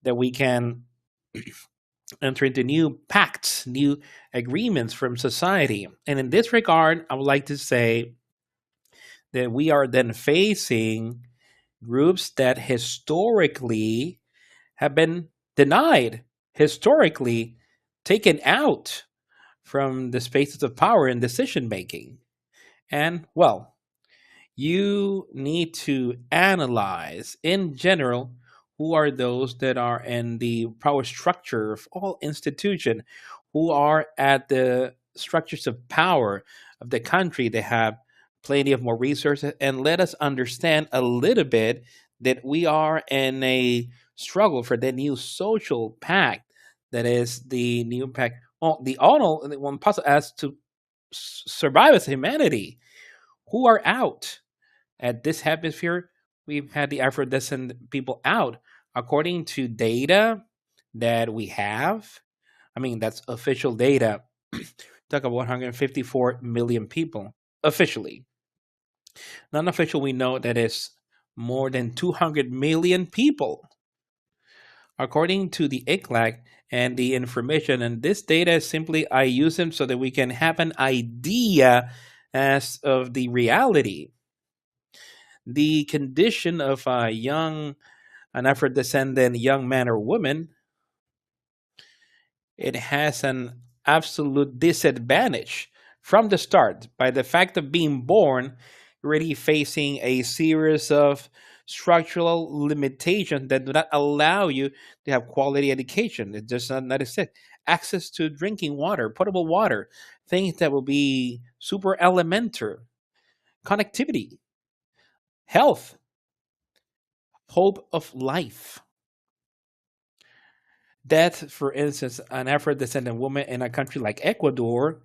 that we can enter into new pacts, new agreements from society. And in this regard, I would like to say that we are then facing groups that historically have been denied, historically taken out from the spaces of power and decision making. And well, you need to analyze in general who are those that are in the power structure of all institutions, who are at the structures of power of the country. They have plenty of more resources, and let us understand a little bit that we are in a struggle for the new social pact, that is the new pact, the all one puzzle as to survive as humanity, who are out at this hemisphere. We've had the Afro-descendant people out, according to data that we have. I mean, that's official data. Talk about 154 million people officially. Non-official, we know that is more than 200 million people, according to the ICLAC and the information. And this data is simply, I use them so that we can have an idea as of the reality, the condition of a young, an Afro-descendant young man or woman. It has an absolute disadvantage from the start by the fact of being born, already facing a series of structural limitations that do not allow you to have quality education. It does not exist. Access to drinking water, potable water, things that will be super elementary, connectivity, health, hope of life. Death, for instance, an Afro descendant woman in a country like Ecuador,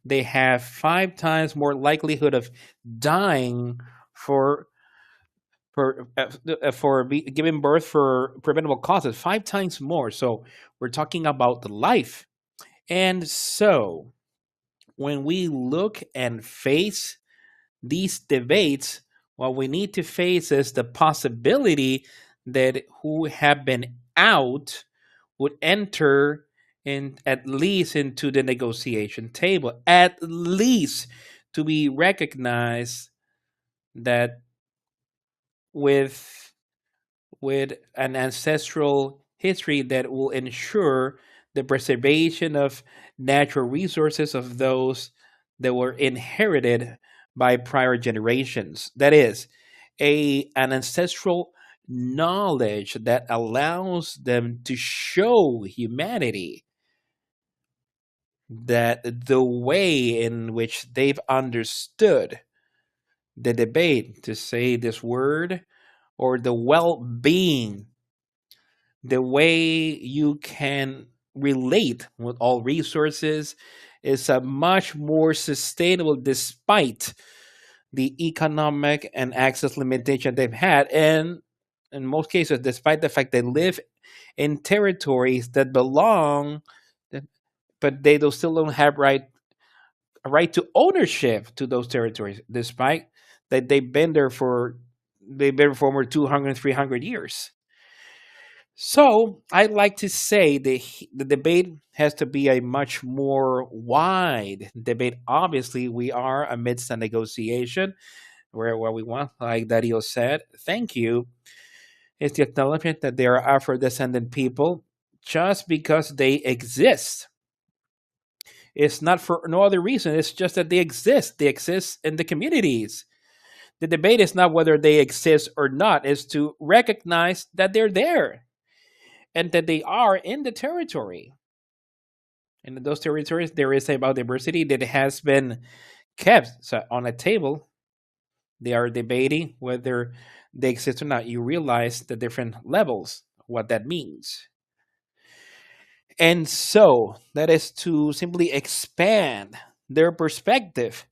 they have 5 times more likelihood of dying for giving birth for preventable causes, 5 times more. So we're talking about the life. And so when we look and face these debates, what we need to face is the possibility that who have been out would enter in, at least into the negotiation table, at least to be recognized that with an ancestral history that will ensure the preservation of natural resources of those that were inherited by prior generations. That is, an ancestral knowledge that allows them to show humanity that the way in which they've understood the debate, to say this word, or the well being, the way you can relate with all resources, is a much more sustainable despite the economic and access limitation they've had. And in most cases, despite the fact they live in territories that belong, but they don't, still don't have a right to ownership to those territories, despite that they've been there for over 200, 300 years. So I'd like to say the debate has to be a much more wide debate. Obviously, we are amidst a negotiation where what we want, like Dario said, thank you, is the acknowledgement that they are Afro-descendant people just because they exist. It's not for no other reason. It's just that they exist. They exist in the communities. The debate is not whether they exist or not, is to recognize that they're there and that they are in the territory. And in those territories, there is a biodiversity that has been kept so on a table. They are debating whether they exist or not. You realize the different levels, what that means. And so that is to simply expand their perspective.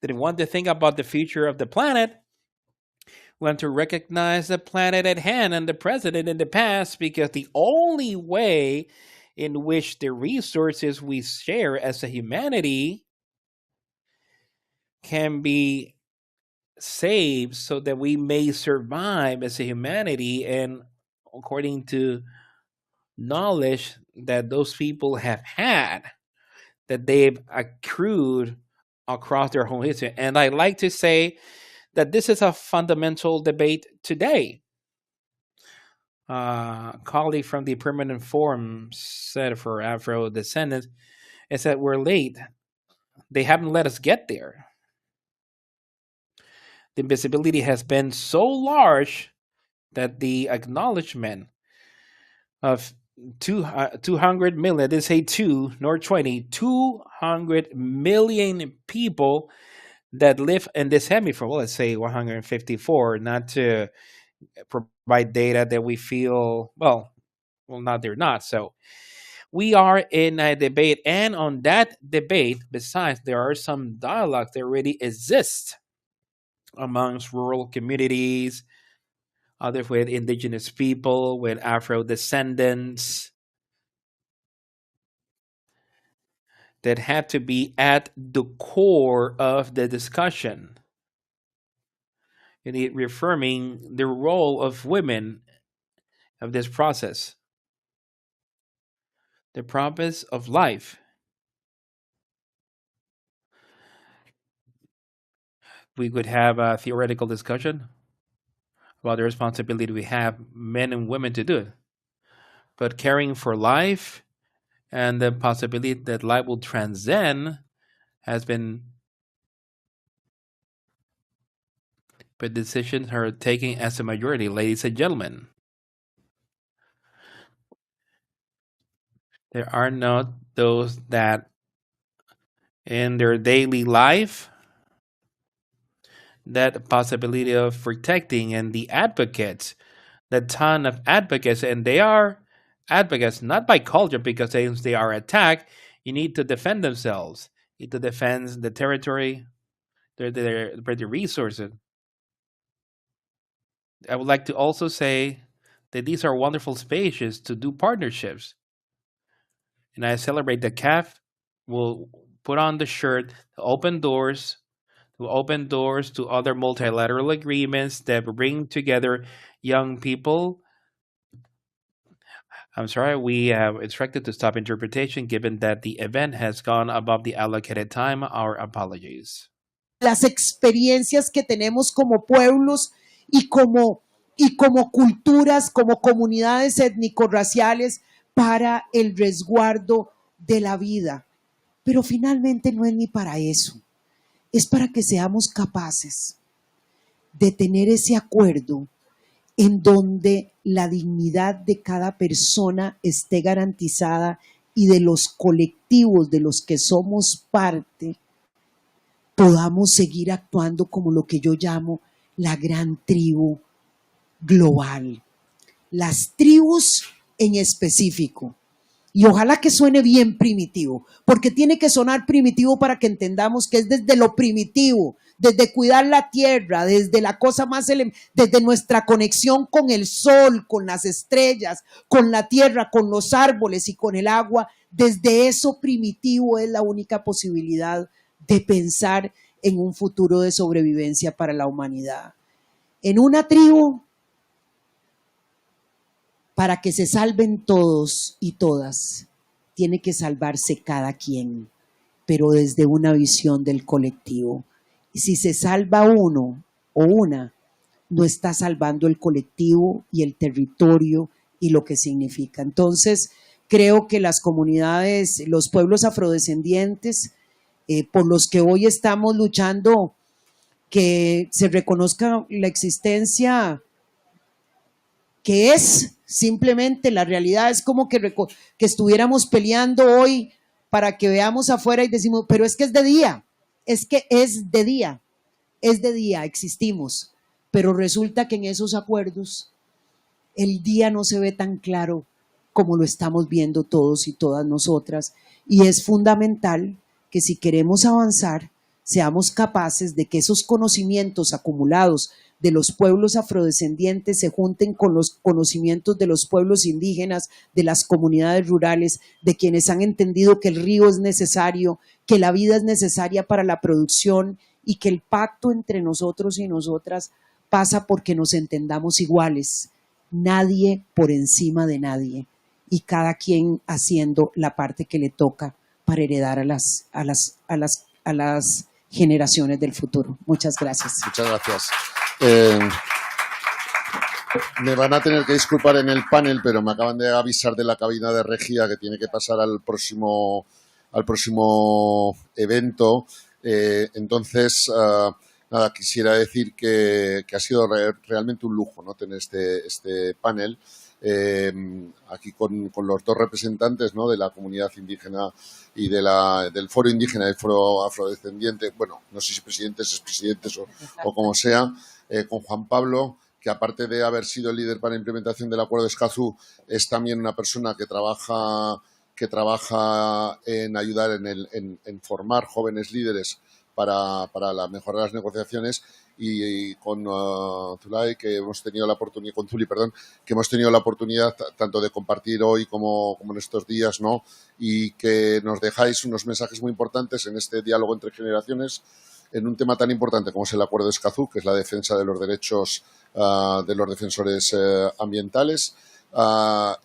They want to think about the future of the planet, want to recognize the planet at hand and the present and in the past, because the only way in which the resources we share as a humanity can be saved so that we may survive as a humanity, and according to knowledge that those people have had, that they've accrued across their whole history. And I like to say that this is a fundamental debate today. A colleague from the Permanent Forum said for Afro descendants is that we're late. They haven't let us get there. The invisibility has been so large that the acknowledgement of 200 million, they say 2 nor 20, 200 million people that live in this hemisphere. Well, let's say 154, not to provide data that we feel, well, not they're not. So we are in a debate, and on that debate, besides, there are some dialogues that already exist amongst rural communities, others with indigenous people, with Afro descendants, that have to be at the core of the discussion. And it reaffirming the role of women of this process, the promise of life. We could have a theoretical discussion about the responsibility we have, men and women, to do it. But caring for life and the possibility that life will transcend has been, but decisions are taken as a majority, ladies and gentlemen. There are not those that in their daily life, that possibility of protecting, and the advocates, the ton of advocates, and they are advocates not by culture, because they are attacked. You need to defend themselves. You need to defend the territory, the resources. I would like to also say that these are wonderful spaces to do partnerships. And I celebrate the CAF will put on the shirt to open doors to other multilateral agreements that bring together young people. I'm sorry, we have instructed to stop interpretation given that the event has gone above the allocated time. Our apologies. Las experiencias que tenemos como pueblos y como culturas, como comunidades étnico-raciales para el resguardo de la vida. Pero finalmente no es ni para eso, es para que seamos capaces de tener ese acuerdo en donde la dignidad de cada persona esté garantizada y de los colectivos de los que somos parte podamos seguir actuando como lo que yo llamo la gran tribu global. Las tribus en específico. Y ojalá que suene bien primitivo, porque tiene que sonar primitivo para que entendamos que es desde lo primitivo, desde cuidar la tierra, desde la cosa más, desde nuestra conexión con el sol, con las estrellas, con la tierra, con los árboles y con el agua. Desde eso primitivo es la única posibilidad de pensar en un futuro de sobrevivencia para la humanidad. En una tribu para que se salven todos y todas, tiene que salvarse cada quien, pero desde una visión del colectivo. Y si se salva uno o una, no está salvando el colectivo y el territorio y lo que significa. Entonces, creo que las comunidades, los pueblos afrodescendientes, por los que hoy estamos luchando, que se reconozca la existencia que es simplemente la realidad. Es como que estuviéramos peleando hoy para que veamos afuera y decimos, pero es que es de día, es que es de día, existimos, pero resulta que en esos acuerdos el día no se ve tan claro como lo estamos viendo todos y todas nosotras, y es fundamental que si queremos avanzar, seamos capaces de que esos conocimientos acumulados de los pueblos afrodescendientes se junten con los conocimientos de los pueblos indígenas, de las comunidades rurales, de quienes han entendido que el río es necesario, que la vida es necesaria para la producción y que el pacto entre nosotros y nosotras pasa porque nos entendamos iguales, nadie por encima de nadie y cada quien haciendo la parte que le toca para heredar a las generaciones del futuro. Muchas gracias. Muchas gracias. Me van a tener que disculpar en el panel, pero me acaban de avisar de la cabina de regia que tiene que pasar al próximo evento. Entonces, nada, quisiera decir que ha sido realmente un lujo, ¿no?, tener este panel. Aquí con los dos representantes, ¿no?, de la comunidad indígena y del foro indígena y del foro afrodescendiente, bueno, no sé si presidentes, expresidentes o como sea, con Juan Pablo, que aparte de haber sido el líder para la implementación del acuerdo de Escazú, es también una persona que trabaja en ayudar en formar jóvenes líderes para mejorar las negociaciones, y con Zulay, que hemos tenido la oportunidad, con Zuli, perdón, que hemos tenido la oportunidad tanto de compartir hoy como en estos días, ¿no?, y que nos dejáis unos mensajes muy importantes en este diálogo entre generaciones en un tema tan importante como es el acuerdo de Escazú, que es la defensa de los derechos de los defensores ambientales,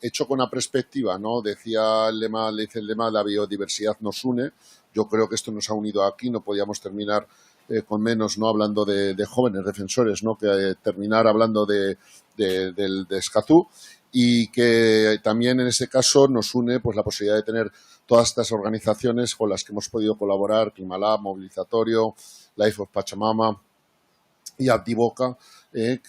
hecho con una perspectiva, ¿no? Le dice el lema, la biodiversidad nos une. Yo creo que esto nos ha unido aquí, no podíamos terminar con menos, ¿no?, hablando de jóvenes defensores, ¿no?, que terminar hablando de Escazú, y que también en ese caso nos une pues la posibilidad de tener todas estas organizaciones con las que hemos podido colaborar, Climalab, Movilizatorio, Life of Pachamama y Abdivoca,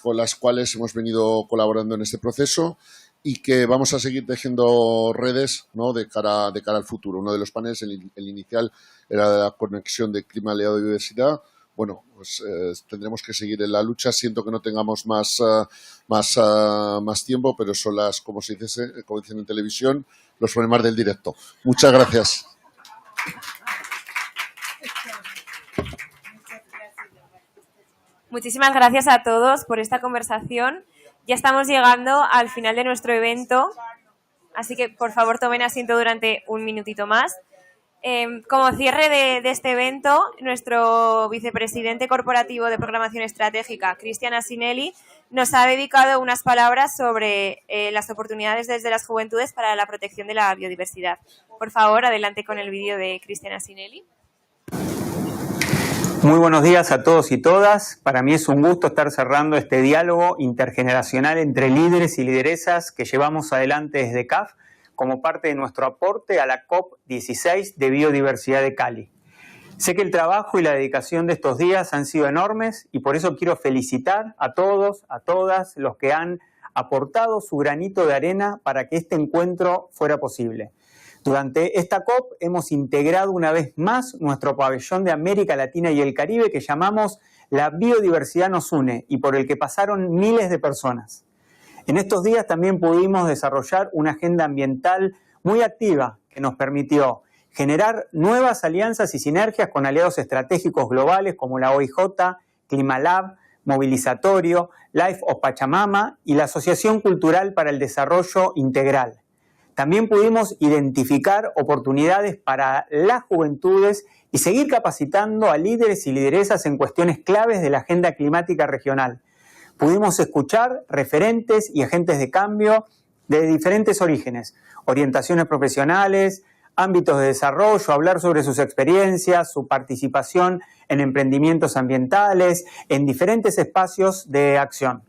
con las cuales hemos venido colaborando en este proceso y que vamos a seguir tejiendo redes, ¿no?, de cara al futuro. Uno de los paneles, el inicial, era de la conexión de clima y biodiversidad. Bueno, pues tendremos que seguir en la lucha. Siento que no tengamos más tiempo, pero son las, como se dice, como dicen en televisión, los problemas del directo. Muchas gracias. Muchísimas gracias a todos por esta conversación. Ya estamos llegando al final de nuestro evento, así que por favor tomen asiento durante un minutito más. Como cierre de este evento, nuestro vicepresidente corporativo de programación estratégica, Cristian Asinelli, nos ha dedicado unas palabras sobre las oportunidades desde las juventudes para la protección de la biodiversidad. Por favor, adelante con el vídeo de Cristian Asinelli. Muy buenos días a todos y todas. Para mí es un gusto estar cerrando este diálogo intergeneracional entre líderes y lideresas que llevamos adelante desde CAF como parte de nuestro aporte a la COP16 de Biodiversidad de Cali. Sé que el trabajo y la dedicación de estos días han sido enormes y por eso quiero felicitar a todos, a todas los que han aportado su granito de arena para que este encuentro fuera posible. Durante esta COP hemos integrado una vez más nuestro pabellón de América Latina y el Caribe que llamamos La Biodiversidad nos une y por el que pasaron miles de personas. En estos días también pudimos desarrollar una agenda ambiental muy activa que nos permitió generar nuevas alianzas y sinergias con aliados estratégicos globales como la OIJ, Climalab, Movilizatorio, Life of Pachamama y la Asociación Cultural para el Desarrollo Integral. También pudimos identificar oportunidades para las juventudes y seguir capacitando a líderes y lideresas en cuestiones claves de la agenda climática regional. Pudimos escuchar referentes y agentes de cambio de diferentes orígenes, orientaciones profesionales, ámbitos de desarrollo, hablar sobre sus experiencias, su participación en emprendimientos ambientales, en diferentes espacios de acción.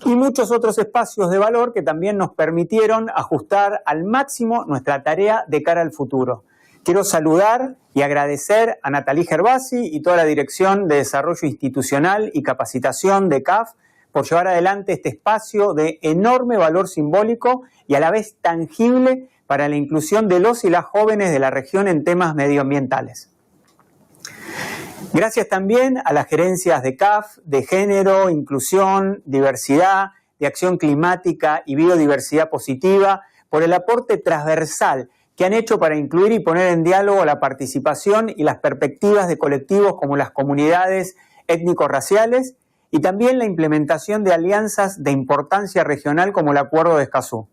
Y muchos otros espacios de valor que también nos permitieron ajustar al máximo nuestra tarea de cara al futuro. Quiero saludar y agradecer a Nathalie Gervasi y toda la Dirección de Desarrollo Institucional y Capacitación de CAF por llevar adelante este espacio de enorme valor simbólico y a la vez tangible para la inclusión de los y las jóvenes de la región en temas medioambientales. Gracias también a las gerencias de CAF, de género, inclusión, diversidad, de acción climática y biodiversidad positiva, por el aporte transversal que han hecho para incluir y poner en diálogo la participación y las perspectivas de colectivos como las comunidades étnico-raciales y también la implementación de alianzas de importancia regional como el Acuerdo de Escazú.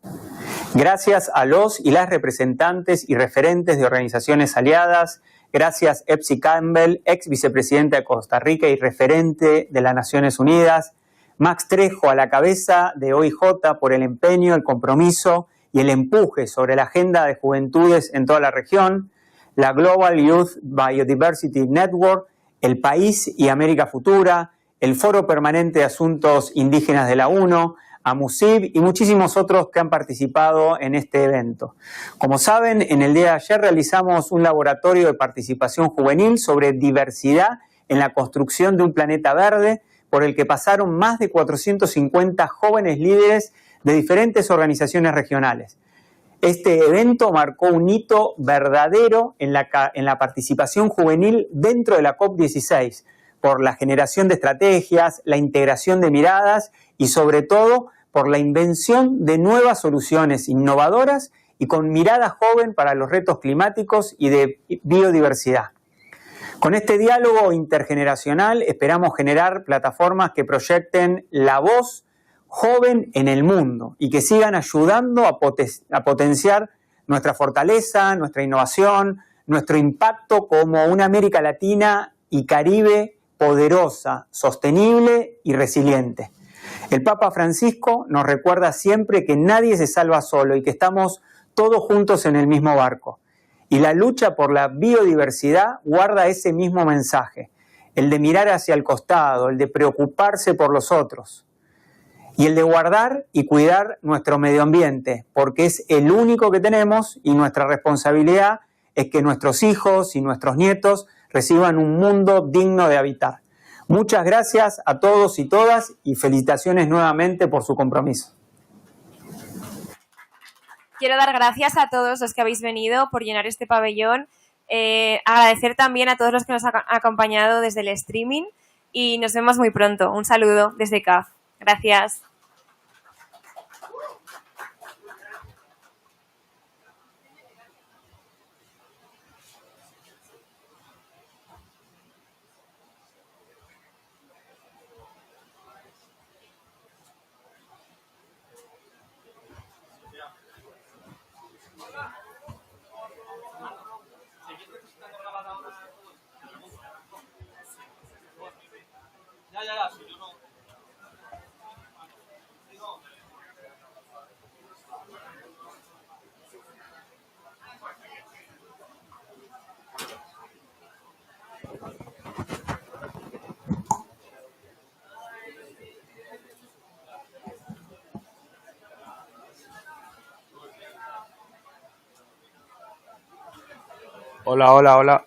Gracias a los y las representantes y referentes de organizaciones aliadas, gracias Epsi Campbell, ex vicepresidenta de Costa Rica y referente de las Naciones Unidas, Max Trejo a la cabeza de OIJ por el empeño, el compromiso y el empuje sobre la agenda de juventudes en toda la región, la Global Youth Biodiversity Network, el País y América Futura, el Foro Permanente de Asuntos Indígenas de la ONU, a MUSIB y muchísimos otros que han participado en este evento. Como saben, en el día de ayer realizamos un laboratorio de participación juvenil sobre diversidad en la construcción de un planeta verde, por el que pasaron más de 450 jóvenes líderes de diferentes organizaciones regionales. Este evento marcó un hito verdadero en la participación juvenil dentro de la COP16, por la generación de estrategias, la integración de miradas y sobre todo por la invención de nuevas soluciones innovadoras y con mirada joven para los retos climáticos y de biodiversidad. Con este diálogo intergeneracional esperamos generar plataformas que proyecten la voz joven en el mundo y que sigan ayudando a potenciar nuestra fortaleza, nuestra innovación, nuestro impacto como una América Latina y Caribe poderosa, sostenible y resiliente. El Papa Francisco nos recuerda siempre que nadie se salva solo y que estamos todos juntos en el mismo barco. Y la lucha por la biodiversidad guarda ese mismo mensaje, el de mirar hacia el costado, el de preocuparse por los otros y el de guardar y cuidar nuestro medio ambiente, porque es el único que tenemos y nuestra responsabilidad es que nuestros hijos y nuestros nietos reciban un mundo digno de habitar. Muchas gracias a todos y todas y felicitaciones nuevamente por su compromiso. Quiero dar gracias a todos los que habéis venido por llenar este pabellón. Agradecer también a todos los que nos han acompañado desde el streaming y nos vemos muy pronto. Un saludo desde CAF. Gracias. Hola, hola, hola.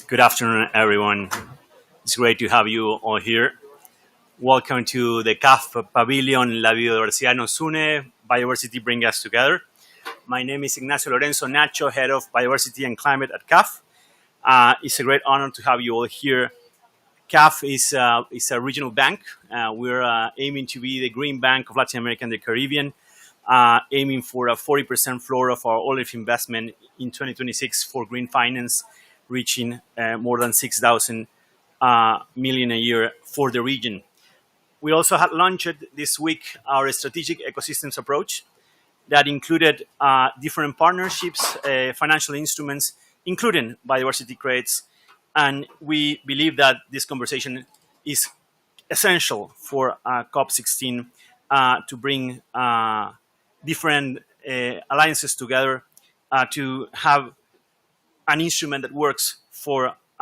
Good afternoon, everyone. It's great to have you all here. Welcome to the CAF Pavilion. La Biodiversidad nos une. Biodiversity brings us together. My name is Ignacio Lorenzo Nacho, Head of Biodiversity and Climate at CAF. It's a great honor to have you all here. CAF is a regional bank. We're aiming to be the green bank of Latin America and the Caribbean, aiming for a 40% floor of our olive investment in 2026 for green finance, reaching more than 6,000 million a year for the region. We also had launched this week our strategic ecosystems approach that included different partnerships, financial instruments, including biodiversity credits. And we believe that this conversation is essential for COP16 to bring different alliances together to have an instrument that works for